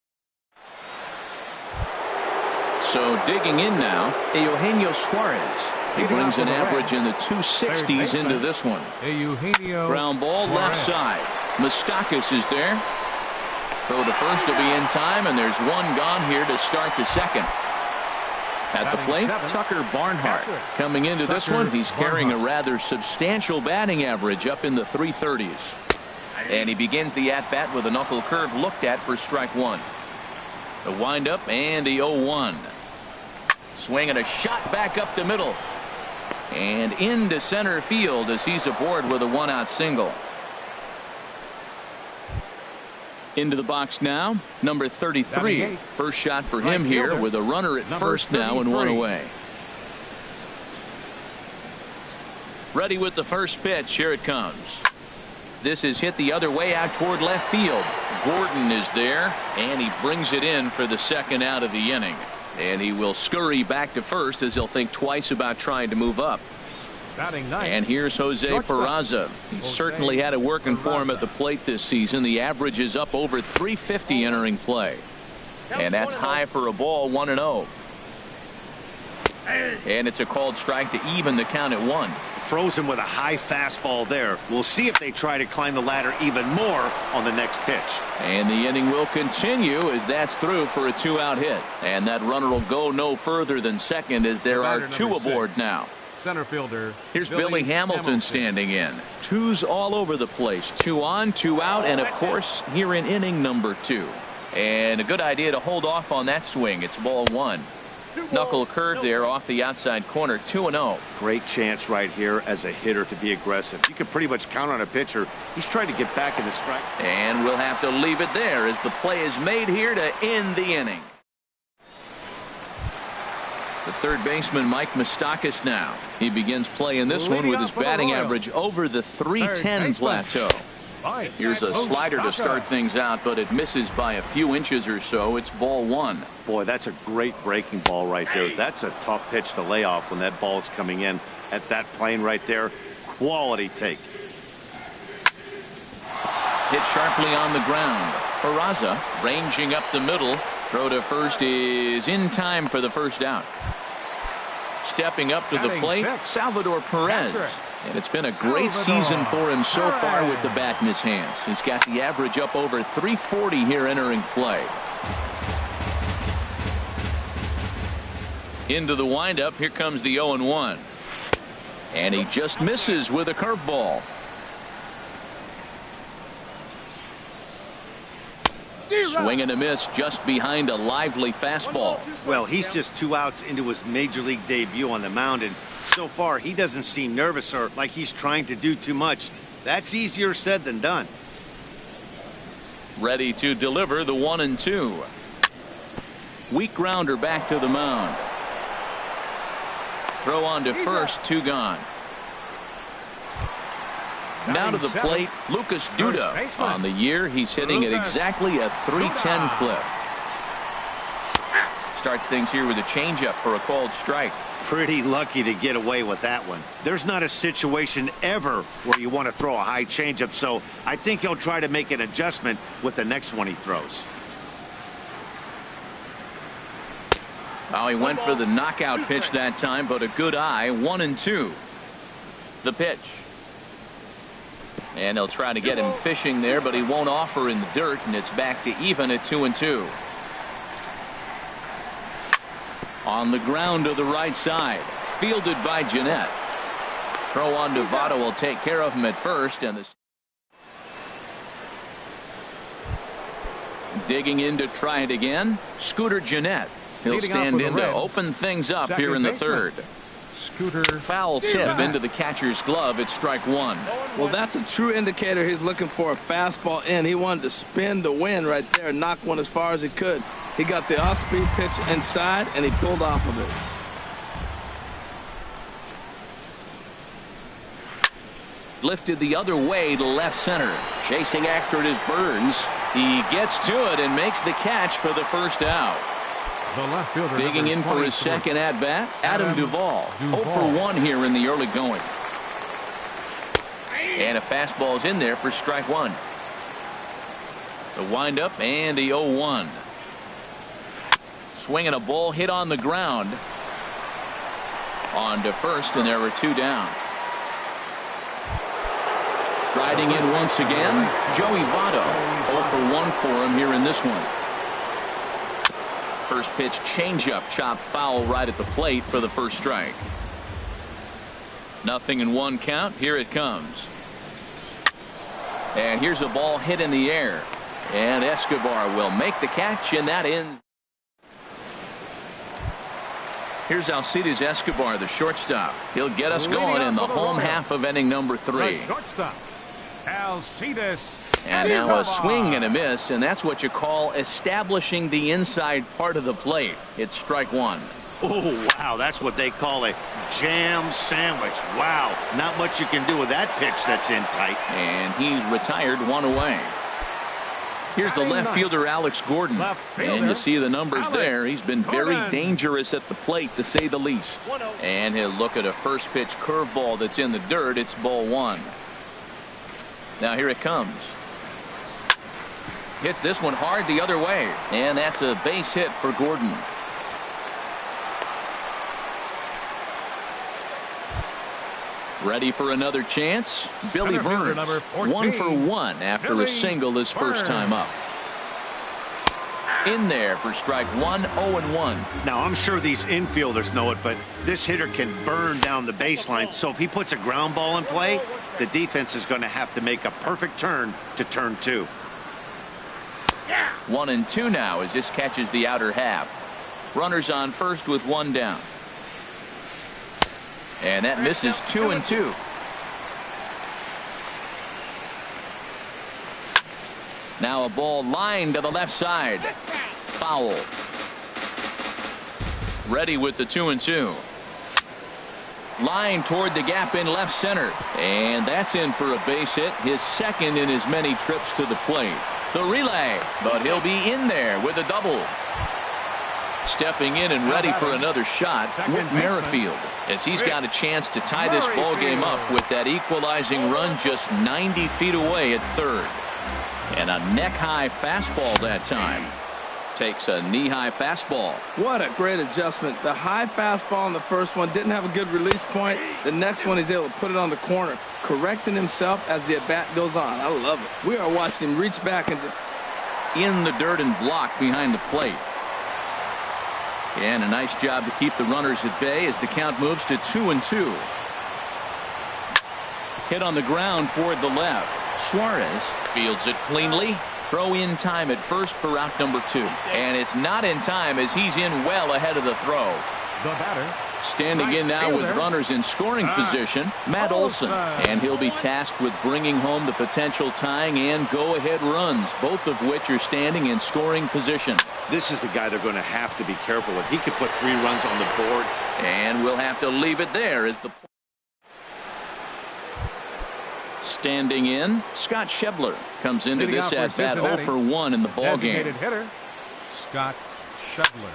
So digging in now, Eugenio Suarez. He brings an average in the 260s into this one. Ground ball left side. Moustakas is there. Throw to first will be in time, and there's 1 gone here to start the second. At the plate, Tucker Barnhart. Coming into this one, he's carrying a rather substantial batting average up in the 330s. And he begins the at-bat with a knuckle curve looked at for strike one. The windup and the 0-1. Swing and a shot back up the middle. And into center field as he's aboard with a one-out single. Into the box now, number 33. First shot for him here with a runner at first now and one away. Ready with the first pitch. Here it comes. This is hit the other way out toward left field. Gordon is there, and he brings it in for the second out of the inning. And he will scurry back to first as he'll think twice about trying to move up. And here's Jose Peraza. He certainly had it working for him at the plate this season. The average is up over 350 entering play. And that's high for a ball, 1-0. And it's a called strike to even the count at 1. Frozen with a high fastball there. We'll see if they try to climb the ladder even more on the next pitch. And the inning will continue as that's through for a 2-out hit. And that runner will go no further than second as there are 2 aboard now. Center fielder. Here's Billy Hamilton standing in. 2s all over the place. 2 on, 2 out, and of course here in inning number 2. And a good idea to hold off on that swing. It's ball 1. Knuckle curve there off the outside corner. 2-0. Great chance right here as a hitter to be aggressive. You can pretty much count on a pitcher. He's trying to get back in the strike. And we'll have to leave it there as the play is made here to end the inning. The third baseman Mike Moustakas now. He begins playing this one with his batting average over the 310 plateau. Here's a slider to start things out, but it misses by a few inches or so. It's ball 1. Boy, that's a great breaking ball right there. That's a tough pitch to lay off when that ball is coming in at that plane right there. Quality take. Hit sharply on the ground. Peraza ranging up the middle. Throw to first is in time for the first out. Stepping up to the plate, Salvador Perez. And it's been a great season for him so far with the bat in his hands. He's got the average up over 340 here entering play. Into the windup. Here comes the 0-1. And he just misses with a curveball. Swing and a miss just behind a lively fastball. Well, he's just 2 outs into his major league debut on the mound, and so far he doesn't seem nervous or like he's trying to do too much. That's easier said than done. Ready to deliver the 1-2. Weak grounder back to the mound. Throw on to first, 2 gone. Now to the plate, Lucas Duda. On the year, he's hitting at exactly a 310 clip. Starts things here with a changeup for a called strike. Pretty lucky to get away with that one. There's not a situation ever where you want to throw a high changeup, so I think he'll try to make an adjustment with the next one he throws. Well, he went for the knockout pitch that time, but a good eye. 1-2. The pitch. And he'll try to get him fishing there, but he won't offer in the dirt, and it's back to even at 2-2. On the ground to the right side. Fielded by Jeanette. Throw on to Votto will take care of him at first, and the digging in to try it again. Scooter Jeanette. He'll stand in to open things up here in the third. Foul tip into the catcher's glove. It's strike 1. Well, that's a true indicator he's looking for a fastball in. He wanted to spin the wind right there and knock one as far as he could. He got the off-speed pitch inside, and he pulled off of it. Lifted the other way to left center. Chasing after it is Burns. He gets to it and makes the catch for the first out. The left fielder digging in for his second at-bat, Adam Duvall. 0 for 1 here in the early going. And a fastball is in there for strike 1. The windup and the 0-1. Swinging a ball hit on the ground. On to first, and there were 2 down. Striding in once again, Joey Votto. 0 for 1 for him here in this one. First pitch changeup chopped foul right at the plate for the first strike. 0-1 count. Here it comes. And here's a ball hit in the air. And Escobar will make the catch, and that ends. Here's Alcides Escobar, the shortstop. He'll get us going in the home half of inning number 3. The shortstop, Alcides. And now a swing and a miss, and that's what you call establishing the inside part of the plate. It's strike 1. Oh, wow, that's what they call a jam sandwich. Wow, not much you can do with that pitch that's in tight. And he's retired, 1 away. Here's the left fielder, Alex Gordon. And you see the numbers there. He's been very dangerous at the plate, to say the least. And he'll look at a first pitch curveball that's in the dirt. It's ball 1. Now here it comes. Hits this one hard the other way. And that's a base hit for Gordon. Ready for another chance? Billy Burns, 1 for 1 after a single his first time up. In there for strike 1, 0-1. Now, I'm sure these infielders know it, but this hitter can burn down the baseline. So if he puts a ground ball in play, the defense is going to have to make a perfect turn to turn 2. 1-2 now as this catches the outer half. Runners on first with 1 down. And that misses 2-2. Now a ball lined to the left side. Foul. Ready with the 2-2. Line toward the gap in left center. And that's in for a base hit, his second in as many trips to the plate. The relay, but he'll be in there with a double. Stepping in and ready for another shot, Whit Merrifield, as he's got a chance to tie this ball game up with that equalizing run just 90 feet away at third. And a neck-high fastball that time. Takes a knee-high fastball. What a great adjustment. The high fastball in the first one didn't have a good release point. The next one he's able to put it on the corner, correcting himself as the at-bat goes on. I love it. We are watching him reach back and just in the dirt and block behind the plate. And a nice job to keep the runners at bay as the count moves to 2-2. Hit on the ground toward the left. Suarez fields it cleanly. Throw in time at first for out number 2. And it's not in time as he's in well ahead of the throw. The batter. Standing in now with runners in scoring position, Matt Olson. And he'll be tasked with bringing home the potential tying and go-ahead runs, both of which are standing in scoring position. This is the guy they're going to have to be careful with. He could put 3 runs on the board. And we'll have to leave it there as the standing in, Scott Schebler comes into this at-bat 0 for 1 in the ballgame. Hitter, Scott Schebler.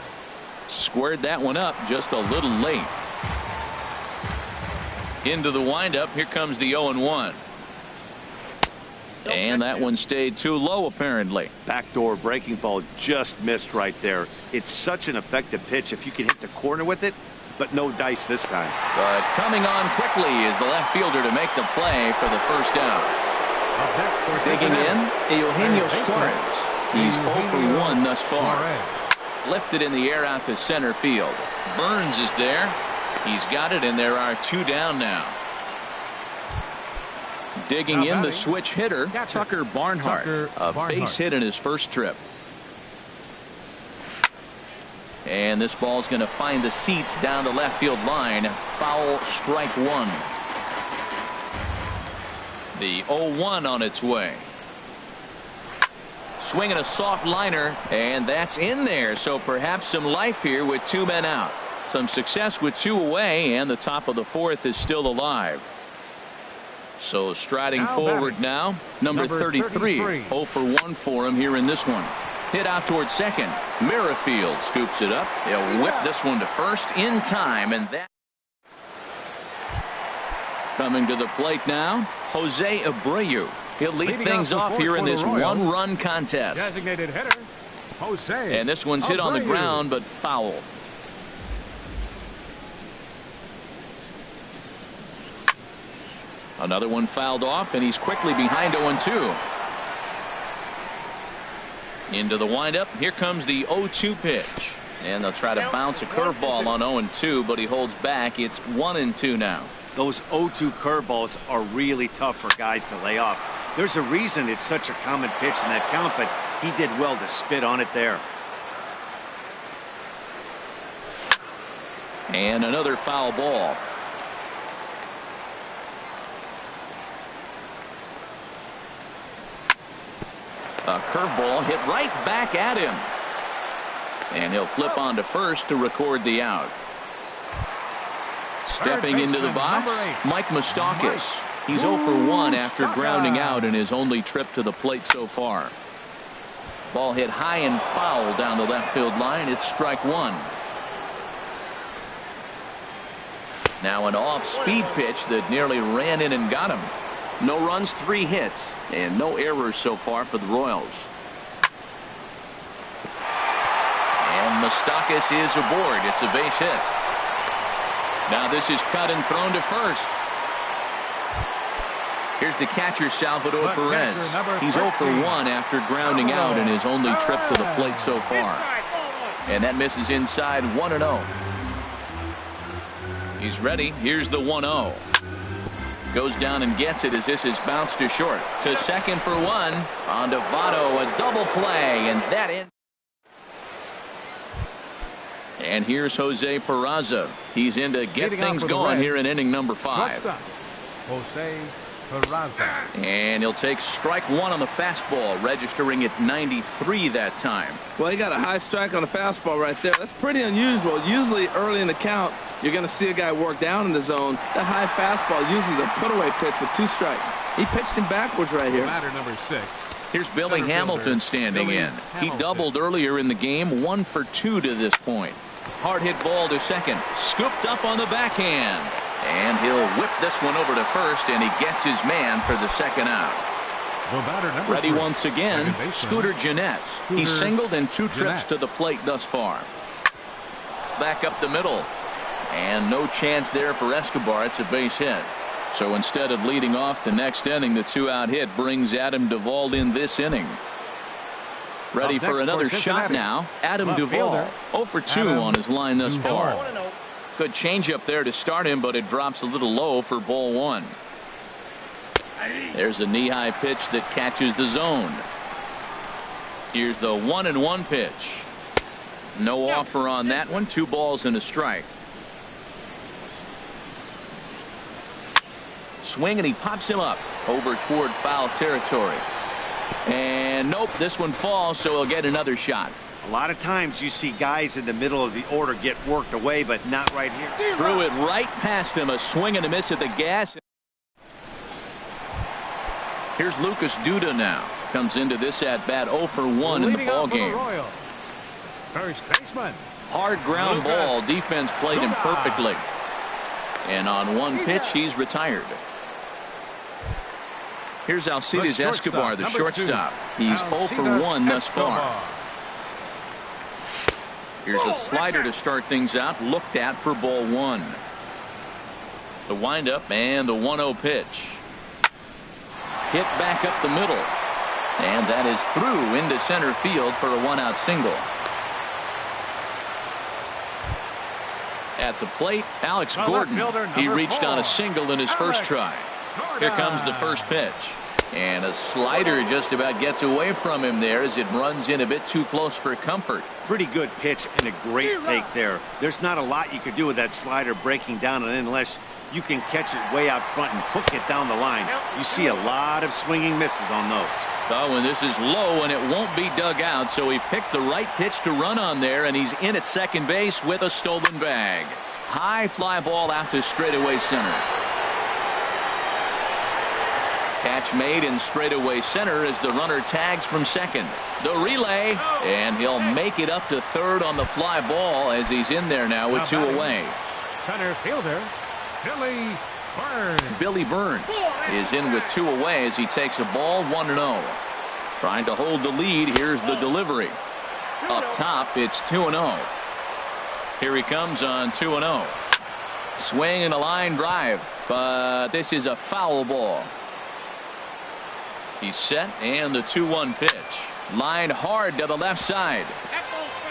Squared that one up just a little late. Into the windup. Here comes the 0-1. And that one stayed too low, apparently. Backdoor breaking ball just missed right there. It's such an effective pitch if you can hit the corner with it, but no dice this time. But coming on quickly is the left fielder to make the play for the first out. Digging in, Eugenio Suarez. He's 0 for 1 thus far. Lifted in the air out to center field. Burns is there. He's got it, and there are 2 down now. Digging in the switch hitter, Tucker Barnhart. A base hit in his first trip. And this ball's going to find the seats down the left field line. Foul, strike 1. The 0-1 on its way. Swinging a soft liner, and that's in there. So perhaps some life here with 2 men out. Some success with 2 away, and the top of the 4th is still alive. So striding forward now, number 33. 0 for 1 for him here in this one. Hit out towards second. Merrifield scoops it up. He'll whip this one to first in time, and that. Coming to the plate now, Jose Abreu. He'll lead things off here in this 1-run contest. Designated hitter, Jose. And this one's hit on the ground, but foul. Another one fouled off, and he's quickly behind 0-2. Into the windup. Here comes the 0-2 pitch. And they'll try to bounce a curveball on 0-2, but he holds back. It's 1-2 now. Those 0-2 curveballs are really tough for guys to lay off. There's a reason it's such a common pitch in that count, but he did well to spit on it there. And another foul ball. A curveball hit right back at him. And he'll flip on to first to record the out. Stepping into the box, Mike Moustakas. He's 0 for 1 after grounding out in his only trip to the plate so far. Ball hit high and foul down the left field line. It's strike one. Now an off-speed pitch that nearly ran in and got him. No runs, 3 hits, and no errors so far for the Royals. And Moustakas is aboard. It's a base hit. Now this is cut and thrown to first. Here's the catcher, Salvador Perez. He's 0 for 1 after grounding out in his only trip to the plate so far. And that misses inside 1-0. He's ready. Here's the 1-0. Goes down and gets it as this is bounced to short. To second for 1. On to Votto, a double play, and that ends. And here's Jose Peraza. He's in to get things going here in inning number 5. Jose Peraza. And he'll take strike 1 on the fastball, registering at 93 that time. Well, he got a high strike on the fastball right there. That's pretty unusual. Usually early in the count, you're going to see a guy work down in the zone. That high fastball usually the put-away pitch with 2 strikes. He pitched him backwards right here. Batter number 6. Here's Billy Hamilton standing in. He doubled earlier in the game, 1 for 2 to this point. Hard hit ball to second. Scooped up on the backhand. And he'll whip this one over to first, and he gets his man for the second out. Ready once again, Scooter Gennett. He's singled in 2 trips to the plate thus far. Back up the middle. And no chance there for Escobar. It's a base hit. So instead of leading off the next inning, the 2-out hit brings Adam Duvall in this inning. Ready for another shot now. Adam Duvall, 0 for 2 on his line thus far. Good changeup there to start him, but it drops a little low for ball 1. There's a knee-high pitch that catches the zone. Here's the 1-1 pitch. No offer on that one. 2 balls and a strike. Swing, and he pops him up over toward foul territory. And nope, this one falls, so he'll get another shot. A lot of times you see guys in the middle of the order get worked away, but not right here. Threw it right past him. A swing and a miss at the gas. Here's Lucas Duda now. Comes into this at bat 0 for 1 in the ball game. First baseman. Hard ground ball. Defense played him perfectly. And on 1 pitch, he's retired. Here's Alcides Escobar, the shortstop. He's 0 for 1 thus far. Here's a slider to start things out. Looked at for ball 1. The windup and the 1-0 pitch. Hit back up the middle. And that is through into center field for a 1-out single. At the plate, Alex Gordon. He reached on a single in his first try. Here comes the first pitch. And a slider just about gets away from him there as it runs in a bit too close for comfort. Pretty good pitch and a great take there. There's not a lot you could do with that slider breaking down and in unless you can catch it way out front and hook it down the line. You see a lot of swinging misses on those. Oh, and this is low, and it won't be dug out, so he picked the right pitch to run on there, and he's in at second base with a stolen bag. High fly ball out to straightaway center. Catch made in straightaway center as the runner tags from second. The relay, and he'll make it up to third on the fly ball as he's in there now with 2 away. Center fielder, Billy Burns. Billy Burns is in with 2 away as he takes a ball 1-0. Trying to hold the lead. Here's the delivery. Up top, it's 2-0. Here he comes on 2-0. Swing and a line drive, but this is a foul ball. He's set, and the 2-1 pitch. Lined hard to the left side.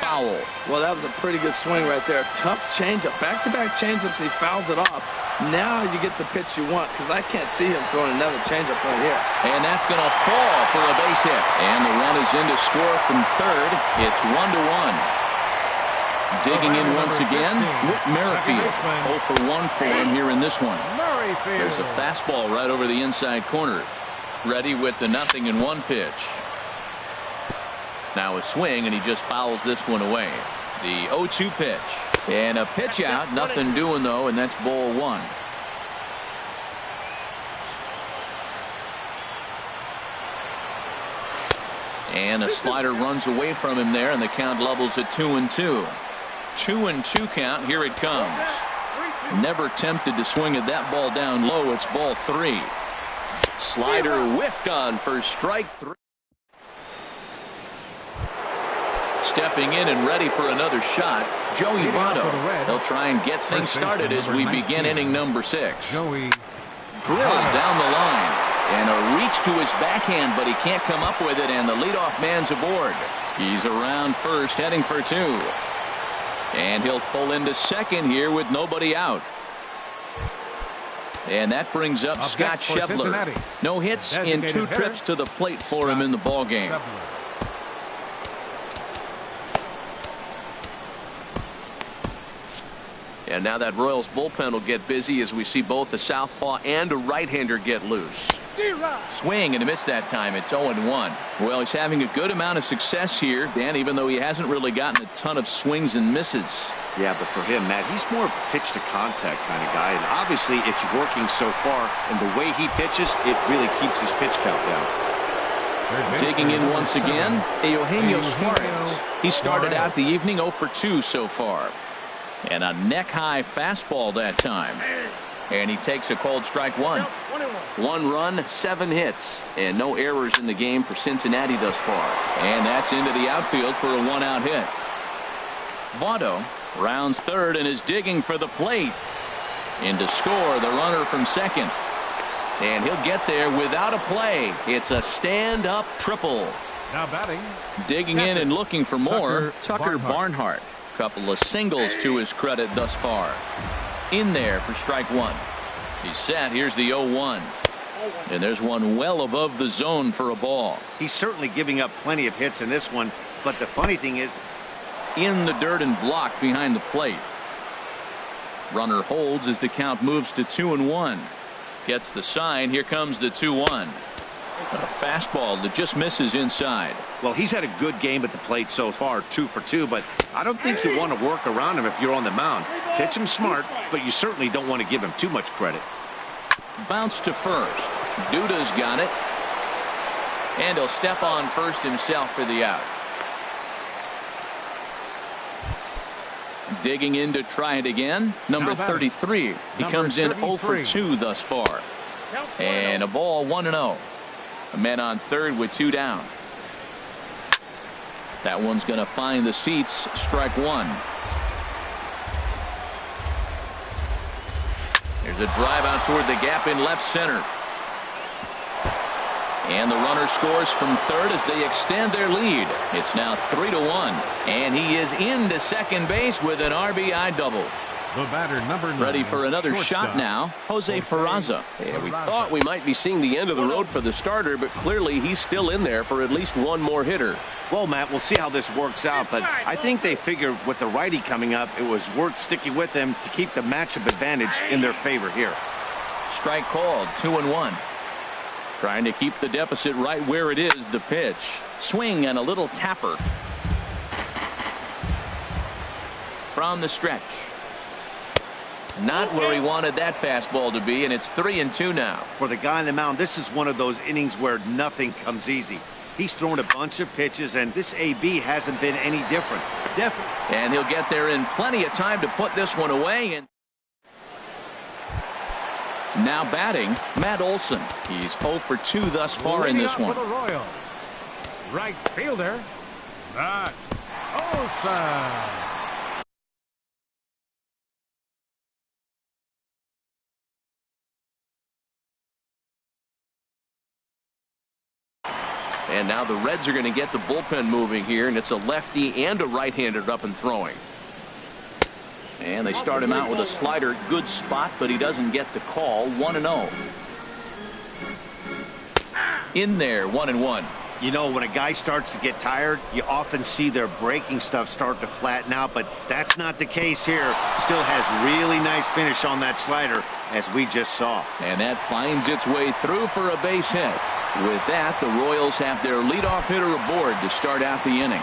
Foul. Well, that was a pretty good swing right there. Tough changeup. Back-to-back changeups. He fouls it off. Now you get the pitch you want, because I can't see him throwing another changeup right here. And that's going to fall for a base hit. And the run is in to score from third. It's 1-1. Digging in once again, Whit Merrifield. 0 for 1 for him here in this one. There's a fastball right over the inside corner. Ready with the 0-1 pitch. Now a swing, and he just fouls this one away. The 0-2 pitch. And a pitch out. Nothing doing, though, and that's ball 1. And a slider runs away from him there, and the count levels at 2-2. 2-2 count. Here it comes. Never tempted to swing at that ball down low. It's ball 3. Slider whiffed on for strike 3. Stepping in and ready for another shot, Joey Votto. They'll try and get things started as we begin inning number 6. Joey drilled down the line, and a reach to his backhand, but he can't come up with it, and the leadoff man's aboard. He's around first, heading for 2. And he'll pull into second here with nobody out. And that brings up Scott Schebler. No hits in 2 trips to the plate for him in the ballgame. And now that Royals bullpen will get busy as we see both the southpaw and a right-hander get loose. Swing and a miss that time. It's 0-1. Well, he's having a good amount of success here, Dan, even though he hasn't really gotten a ton of swings and misses. Yeah, but for him, Matt, he's more of a pitch-to-contact kind of guy, and obviously it's working so far, and the way he pitches, it really keeps his pitch count down. Digging in once again, Eugenio Suarez. He started out the evening 0 for 2 so far. And a neck-high fastball that time. And he takes a cold strike 1. 1 run, 7 hits, and no errors in the game for Cincinnati thus far. And that's into the outfield for a 1-out hit. Votto rounds third and is digging for the plate. In to score, the runner from second. And he'll get there without a play. It's a stand-up triple. Now batting. Digging in and looking for more, Tucker Barnhart. Couple of singles to his credit thus far. In there for strike 1. He's set. Here's the 0-1. And there's one well above the zone for a ball. He's certainly giving up plenty of hits in this one, but the funny thing is, in the dirt and blocked behind the plate. Runner holds as the count moves to 2-1. Gets the sign. Here comes the 2-1. A fastball that just misses inside. Well, he's had a good game at the plate so far, 2 for 2, but I don't think you want to work around him if you're on the mound. Pitch him smart, but you certainly don't want to give him too much credit. Bounce to first. Duda's got it. And he'll step on first himself for the out. Digging in to try it again. Number 33. He comes in 0 for 2 thus far. And a ball 1-0. A man on third with 2 down. That one's going to find the seats. Strike 1. There's a drive out toward the gap in left center. And the runner scores from third as they extend their lead. It's now 3-1. And he is into second base with an RBI double. The batter, number 9, ready for another shot now, Jose Peraza. Yeah, we thought we might be seeing the end of the road for the starter, but clearly he's still in there for at least one more hitter. Well, Matt, we'll see how this works out, but I think they figured with the righty coming up, it was worth sticking with him to keep the matchup advantage in their favor here. Strike called, 2-1. Trying to keep the deficit right where it is. The pitch. Swing and a little tapper. From the stretch. Not where he wanted that fastball to be, and it's 3-2 now. For the guy on the mound, this is one of those innings where nothing comes easy. He's thrown a bunch of pitches, and this AB hasn't been any different. Definitely. And he'll get there in plenty of time to put this one away. And now batting, Matt Olson. He's 0 for 2 thus far in this one. For the Royals. Right fielder, Matt Olson. And now the Reds are going to get the bullpen moving here, and it's a lefty and a right-hander up and throwing. And they start him out with a slider. Good spot, but he doesn't get the call. 1-0. In there, 1-1. You know, when a guy starts to get tired, you often see their breaking stuff start to flatten out, but that's not the case here. Still has really nice finish on that slider, as we just saw. And that finds its way through for a base hit. With that, the Royals have their leadoff hitter aboard to start out the inning.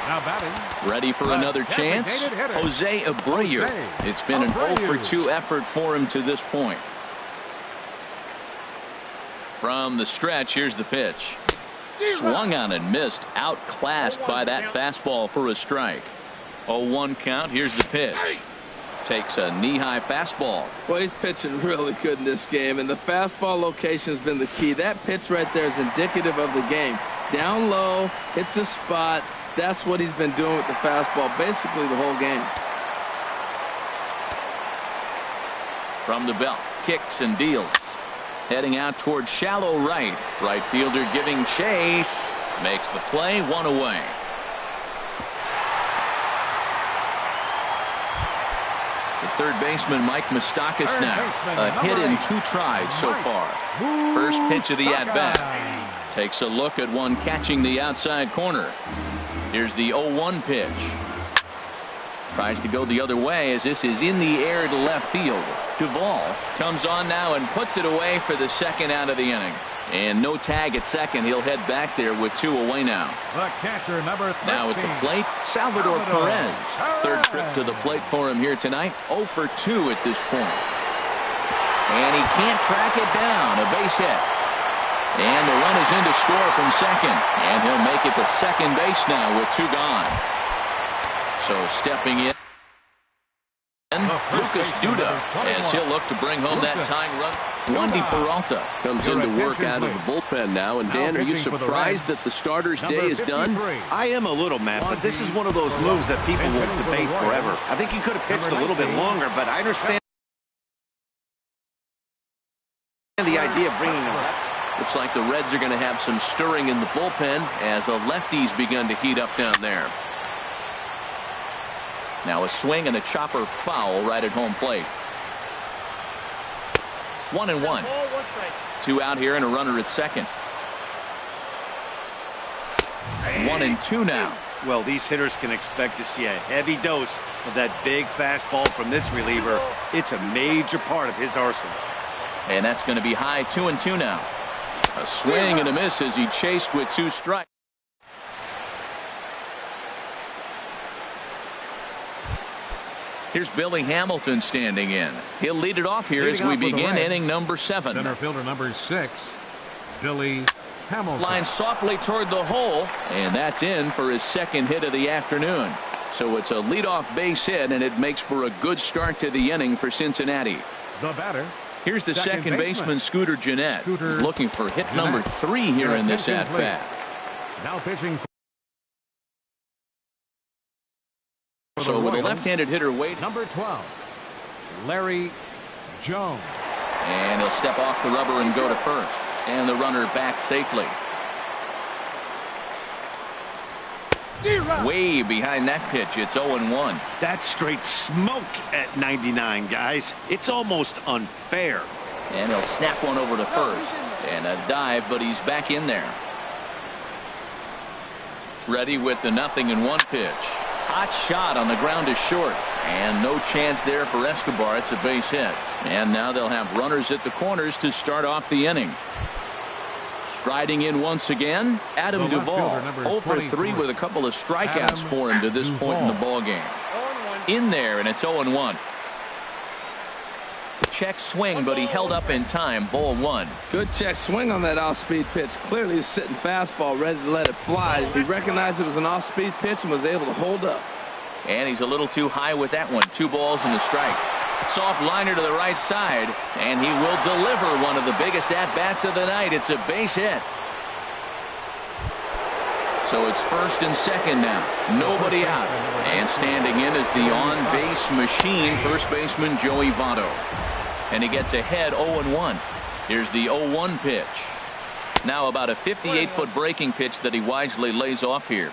Now batting. Ready for another chance? Jose Abreu. It's been an 0-for-2 effort for him to this point. From the stretch, here's the pitch. Swung on and missed. Outclassed by that fastball for a strike. 0-1 count. Here's the pitch. Takes a knee-high fastball. Well, he's pitching really good in this game, and the fastball location has been the key. That pitch right there is indicative of the game. Down low, hits a spot. That's what he's been doing with the fastball basically the whole game. From the belt, kicks and deals. Heading out towards shallow right. Right fielder giving chase. Makes the play, 1 away. The third baseman, Mike Moustakas, now. A hit in 2 tries so far. First pitch of the at-bat. Takes a look at one catching the outside corner. Here's the 0-1 pitch. Tries to go the other way as this is in the air to left field. Duvall comes on now and puts it away for the second out of the inning. And no tag at second. He'll head back there with 2 away now. The catcher, number 13. Now at the plate, Salvador Perez. Third trip to the plate for him here tonight. 0-for-2 at this point. And he can't track it down. A base hit. And the run is in to score from second. And he'll make it to second base now with 2 gone. So stepping in, Lucas Duda, as he'll look to bring home that tying run. Wandy Peralta comes into work out of the bullpen now. And Dan, are you surprised that the starter's day is done? I am a little, Matt, but this is one of those moves that people will debate forever. I think he could have pitched a little bit longer, but I understand the idea of bringing him up. Looks like the Reds are going to have some stirring in the bullpen as the lefties begun to heat up down there. Now a swing and a chopper foul right at home plate. 1-1. 2 out here and a runner at second. 1-2 now. Well, these hitters can expect to see a heavy dose of that big fastball from this reliever. It's a major part of his arsenal. And that's going to be high. 2-2 now. A swing and a miss as he chased with 2 strikes. Here's Billy Hamilton standing in. He'll lead it off here as we begin inning number 7. Center fielder number 6, Billy Hamilton. Line softly toward the hole, and that's in for his second hit of the afternoon. So it's a leadoff base hit, and it makes for a good start to the inning for Cincinnati. The batter. Here's the second baseman, Scooter Gennett. He's looking for hit number 3 here in this at-bat. Now pitching. So with a left-handed hitter waiting. Number 12, Larry Jones. And he'll step off the rubber and go to first. And the runner back safely. Way behind that pitch. It's 0-1. That's straight smoke at 99, guys. It's almost unfair. And he'll snap one over to first. And a dive, but he's back in there. Ready with the 0-1 pitch. Hot shot on the ground is short. And no chance there for Escobar. It's a base hit. And now they'll have runners at the corners to start off the inning. Striding in once again, Adam Duvall. 0-for-3 with a couple of strikeouts for him to this point in the ball game. In there, and it's 0-1. Check swing, but he held up in time. Ball 1. Good check swing on that off-speed pitch. Clearly a sitting fastball ready to let it fly. He recognized it was an off-speed pitch and was able to hold up. And he's a little too high with that one. 2 balls and a strike. Soft liner to the right side, and he will deliver one of the biggest at-bats of the night. It's a base hit. So it's first and second now. Nobody out. And standing in is the on-base machine, first baseman Joey Votto. And he gets ahead 0-1. Here's the 0-1 pitch. Now about a 58-foot breaking pitch that he wisely lays off here.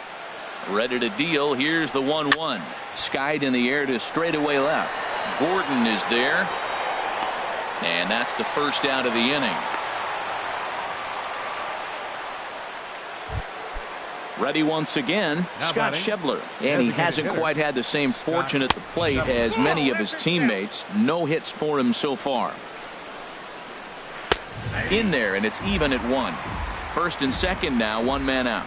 Ready to deal. Here's the 1-1. Skied in the air to straightaway left. Gordon is there. And that's the first out of the inning. Ready once again, Scott Schebler. And he hasn't quite had the same fortune at the plate as many of his teammates. No hits for him so far. In there, and it's even at 1. First and second now, 1 man out.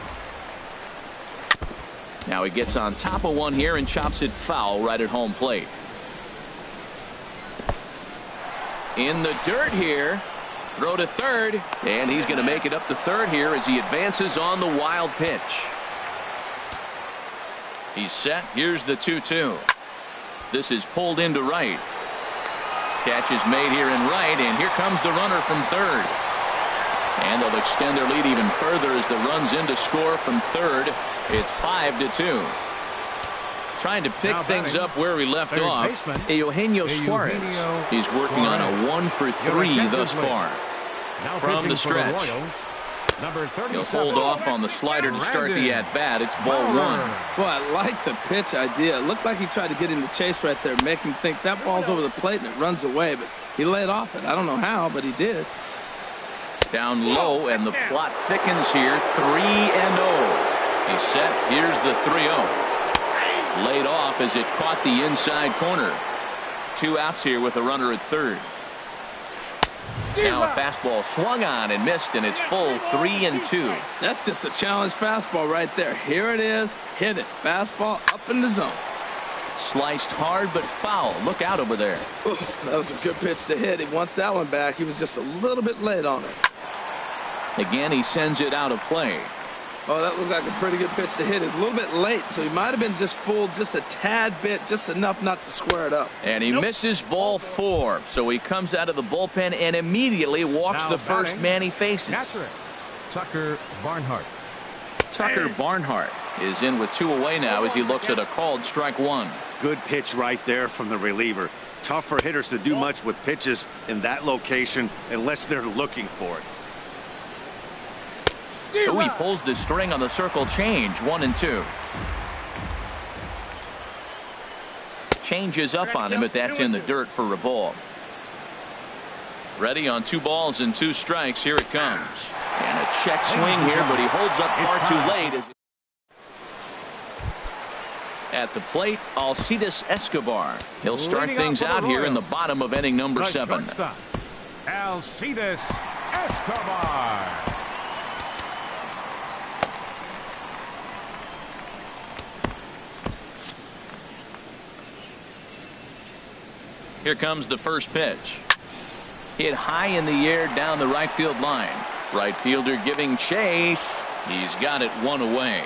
Now he gets on top of one here and chops it foul right at home plate. In the dirt here. Throw to third, and he's going to make it up to third here as he advances on the wild pitch. He's set. Here's the 2-2. This is pulled into right. Catch is made here in right, and here comes the runner from third. And they'll extend their lead even further as the run's in to score from third. It's 5-2. Trying to pick things up where we left off. Eugenio Suarez. He's working on a 1-for-3 thus far. From the stretch. He'll hold off on the slider to start the at-bat. It's ball 1. Boy, I like the pitch idea. It looked like he tried to get him to chase right there, make him think that ball's over the plate and it runs away. But he laid off it. I don't know how, but he did. Down low, and the plot thickens here. 3-0. He's set. Here's the 3-0. Laid off as it caught the inside corner. 2 outs here with a runner at third. Now a fastball swung on and missed, and it's full 3-2. That's just a challenge fastball right there. Here it is. Hit it. Fastball up in the zone. Sliced hard but foul. Look out over there. Ooh, that was a good pitch to hit. He wants that one back. He was just a little bit late on it. Again, he sends it out of play. Oh, that looked like a pretty good pitch to hit. It a little bit late, so he might have been just fooled just a tad bit, just enough not to square it up. And he misses ball 4, so he comes out of the bullpen and immediately walks the first man he faces. Tucker Barnhart. Tucker Barnhart is in with 2 away now as he looks at a called strike 1. Good pitch right there from the reliever. Tough for hitters to do much with pitches in that location unless they're looking for it. Oh, he pulls the string on the circle change. 1-2. Changes up on him, but that's in the dirt for a ball. Ready on 2 balls and 2 strikes. Here it comes. And a check swing here, but he holds up far too late. At the plate, Alcides Escobar. He'll start things out here in the bottom of inning number 7. Alcides Escobar. Here comes the first pitch. Hit high in the air down the right field line. Right fielder giving chase. He's got it 1 away.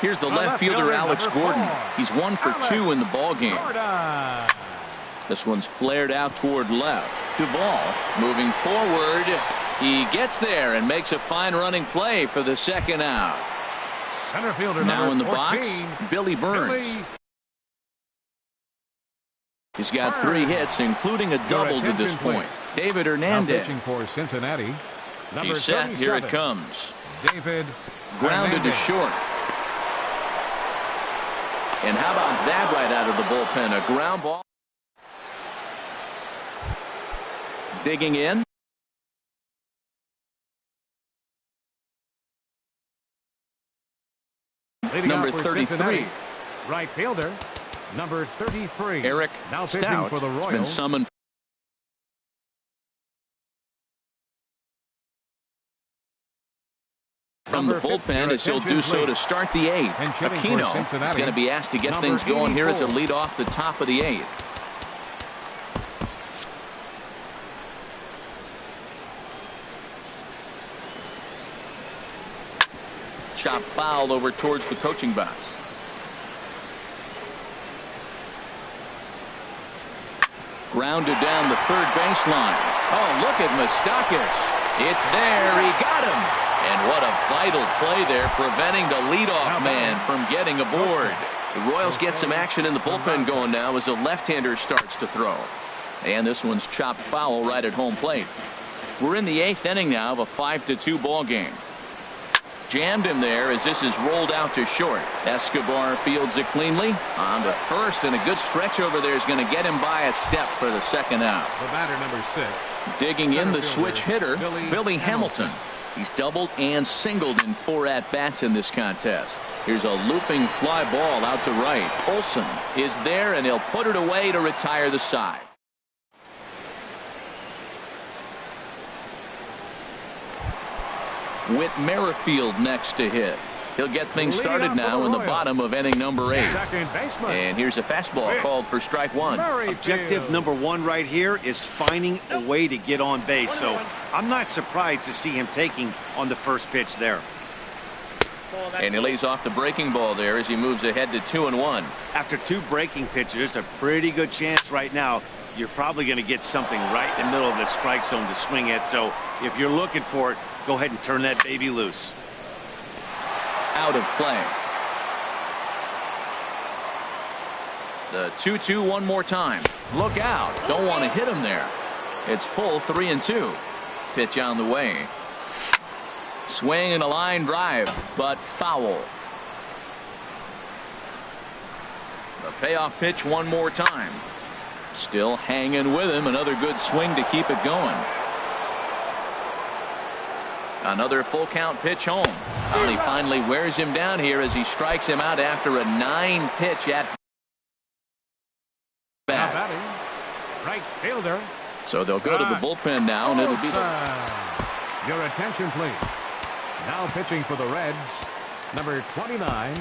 Here's the left fielder, Alex Gordon. He's 1 for 2 in the ball game. This one's flared out toward left. Duvall moving forward. He gets there and makes a fine running play for the second out. Center fielder now in the 14, box, Billy Burns. He's got 3 hits, including a double to this point. David Hernandez. Pitching for Cincinnati. He's set. Here it comes. David grounded to short. And how about that right out of the bullpen? A ground ball. Digging in. Number 33. Right fielder. Number 33. Eric now Stout for the Royals. Has been summoned from the bullpen as he'll do so to start the 8th. Aquino is going to be asked to get things going here as a lead off the top of the 8th. Chop foul over towards the coaching box. Grounded down the third baseline. Oh, look at Moustakas. It's there. He got him. And what a vital play there, preventing the leadoff man from getting aboard. The Royals get some action in the bullpen going now as a left-hander starts to throw. And this one's chopped foul right at home plate. We're in the 8th inning now of a 5-2 ball game. Jammed him there as this is rolled out to short. Escobar fields it cleanly on to first, and a good stretch over there is going to get him by a step for the second out. The batter, number 6. Digging in the switch hitter, Billy Hamilton. He's doubled and singled in 4 at-bats in this contest. Here's a looping fly ball out to right. Olsen is there, and he'll put it away to retire the side. Whit Merrifield next to hit. He'll get things started now in the bottom of inning number 8. And here's a fastball called for strike 1. Objective number 1 right here is finding a way to get on base. So I'm not surprised to see him taking on the first pitch there. And he lays off the breaking ball there as he moves ahead to 2-1. After 2 breaking pitches, there's a pretty good chance right now you're probably going to get something right in the middle of the strike zone to swing at. So if you're looking for it, go ahead and turn that baby loose. Out of play. The 2-2 one more time. Look out. Don't want to hit him there. It's full 3-2. Pitch on the way. Swing and a line drive, but foul. The payoff pitch one more time. Still hanging with him. Another good swing to keep it going. Another full count pitch home. And he finally wears him down here as he strikes him out after a 9-pitch at bat. Right fielder. So they'll go to the bullpen now, and it'll be your attention, please. Now pitching for the Reds, number 29.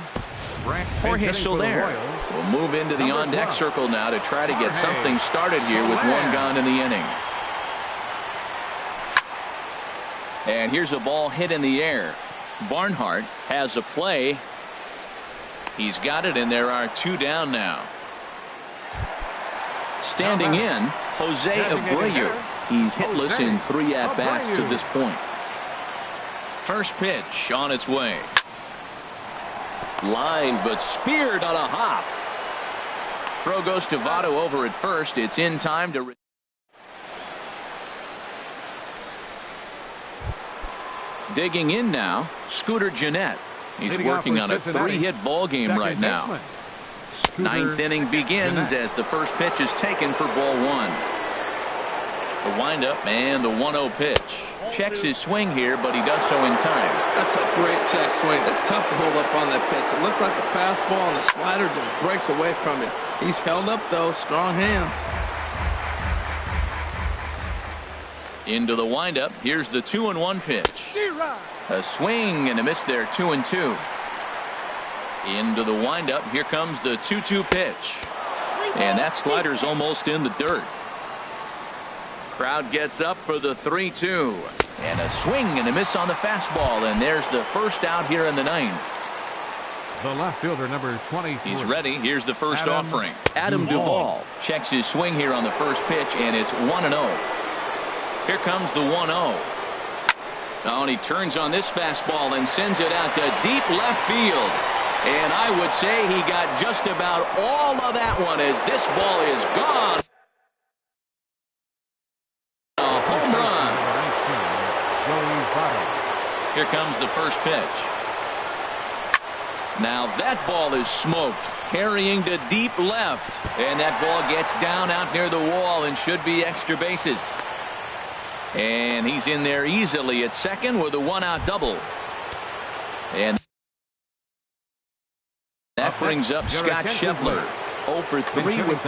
Jorge Soler will move into the on-deck circle now to try to get something started here with 1 gone in the inning. And here's a ball hit in the air. Barnhart has a play. He's got it, and there are 2 down now. Standing in, Jose Abreu. He's hitless in 3 at-bats to this point. First pitch on its way. Line, but speared on a hop. Throw goes to Votto over at first. It's in time to... Digging in now, Scooter Gennett. He's working on a 3-hit ball game right now. 9th inning begins as the first pitch is taken for ball 1. The windup and the 1-0 pitch. Checks his swing here, but he does so in time. That's a great check swing. That's tough to hold up on that pitch. It looks like a fastball, and the slider just breaks away from it. He's held up, though. Strong hands. Into the windup. Here's the 2-1 pitch. A swing and a miss there. 2-2. Into the windup. Here comes the 2-2 pitch. And that slider's almost in the dirt. Crowd gets up for the 3-2. And a swing and a miss on the fastball. And there's the first out here in the 9th. The left fielder, number 20. He's ready. Here's the first offering. Adam Duvall checks his swing here on the first pitch, and it's 1-0. Here comes the 1-0. Oh, and he turns on this fastball and sends it out to deep left field. And I would say he got just about all of that one as this ball is gone. A home run. Here comes the first pitch. Now that ball is smoked, carrying to deep left. And that ball gets down out near the wall and should be extra bases. And he's in there easily at second with a 1-out double. And that brings up Scott Scheffler. 0 for 3 with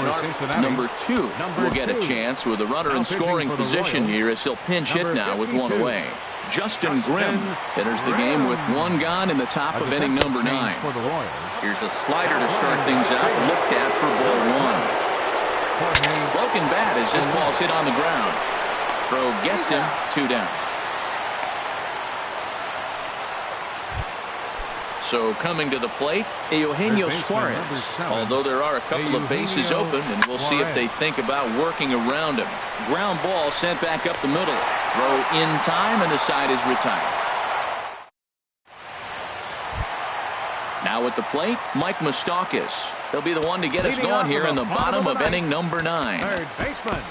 number 2. Will get a chance with a runner in scoring position here as he'll pinch hit now with 1 away. Justin Grimm enters the game with 1 gone in the top of inning number 9. Here's a slider to start things out. Looked at for ball 1. Broken bat as this ball's hit on the ground. Throw gets him. 2 down. So coming to the plate, Eugenio Suarez. Although there are a couple of bases open, and we'll see if they think about working around him. Ground ball sent back up the middle. Throw in time, and the side is retired. Now at the plate, Mike Moustakas. He'll be the one to get us going here in the bottom of inning number 9. Third baseman,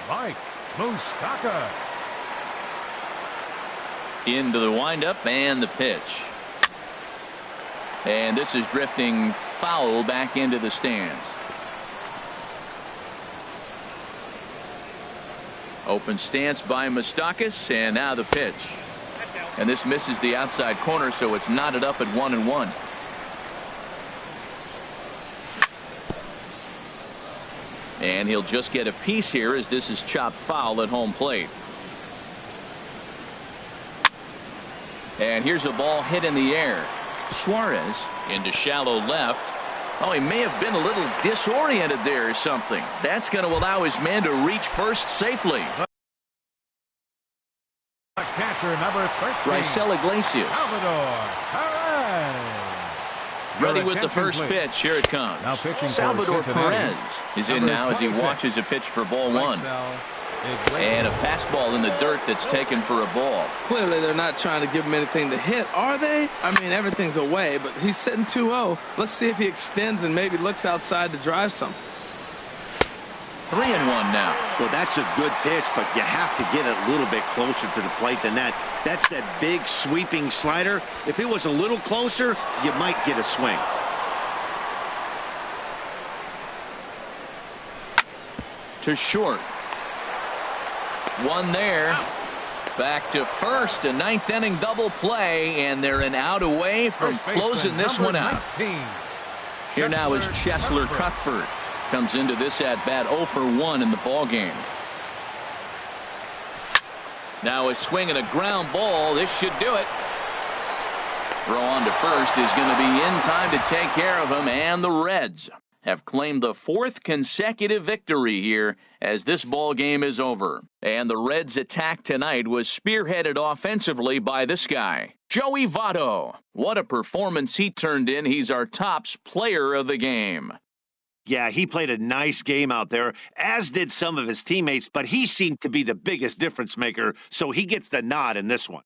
Mike Moustakas. Into the windup and the pitch. And this is drifting foul back into the stands. Open stance by Moustakas, and now the pitch. And this misses the outside corner, so it's knotted up at 1-1. And he'll just get a piece here as this is chopped foul at home plate. And here's a ball hit in the air. Suarez into shallow left. Oh, he may have been a little disoriented there or something. That's going to allow his man to reach first safely. Catcher number 13. Raisel Iglesias. Salvador Perez. Ready with the first pitch. Here it comes. Now pitching Salvador for Perez is in Number now as he 26. watches a pitch for ball one. And a fastball in the dirt that's taken for a ball. Clearly, they're not trying to give him anything to hit, are they? I mean, everything's away, but he's sitting 2-0. Let's see if he extends and maybe looks outside to drive something. 3-1 now. Well, that's a good pitch, but you have to get it a little bit closer to the plate than that. That's that big sweeping slider. If it was a little closer, you might get a swing. To short. One there. Back to first. A ninth inning double play, and they're an out away from closing this one out. 19. Here now is Cheslor Cuthbert. Comes into this at bat 0 for 1 in the ball game. Now a swing and a ground ball. This should do it. Throw on to first is going to be in time to take care of him, and the Reds have claimed the 4th consecutive victory here as this ball game is over. And the Reds' attack tonight was spearheaded offensively by this guy, Joey Votto. What a performance he turned in. He's our tops player of the game. Yeah, he played a nice game out there, as did some of his teammates, but he seemed to be the biggest difference maker, so he gets the nod in this one.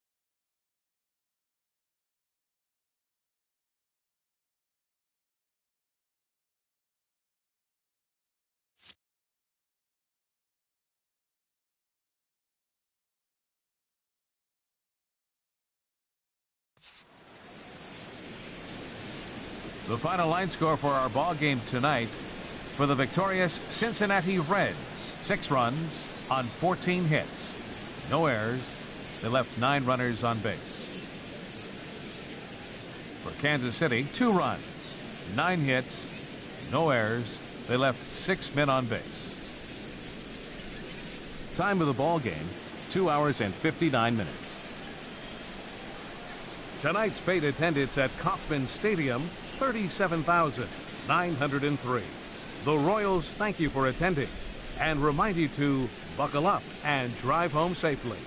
The final line score for our ball game tonight for the victorious Cincinnati Reds. 6 runs on 14 hits. No errors. They left 9 runners on base. For Kansas City, 2 runs, 9 hits, no errors. They left 6 men on base. Time of the ball game, 2 hours and 59 minutes. Tonight's paid attendance at Kauffman Stadium, 37,903. The Royals thank you for attending and remind you to buckle up and drive home safely.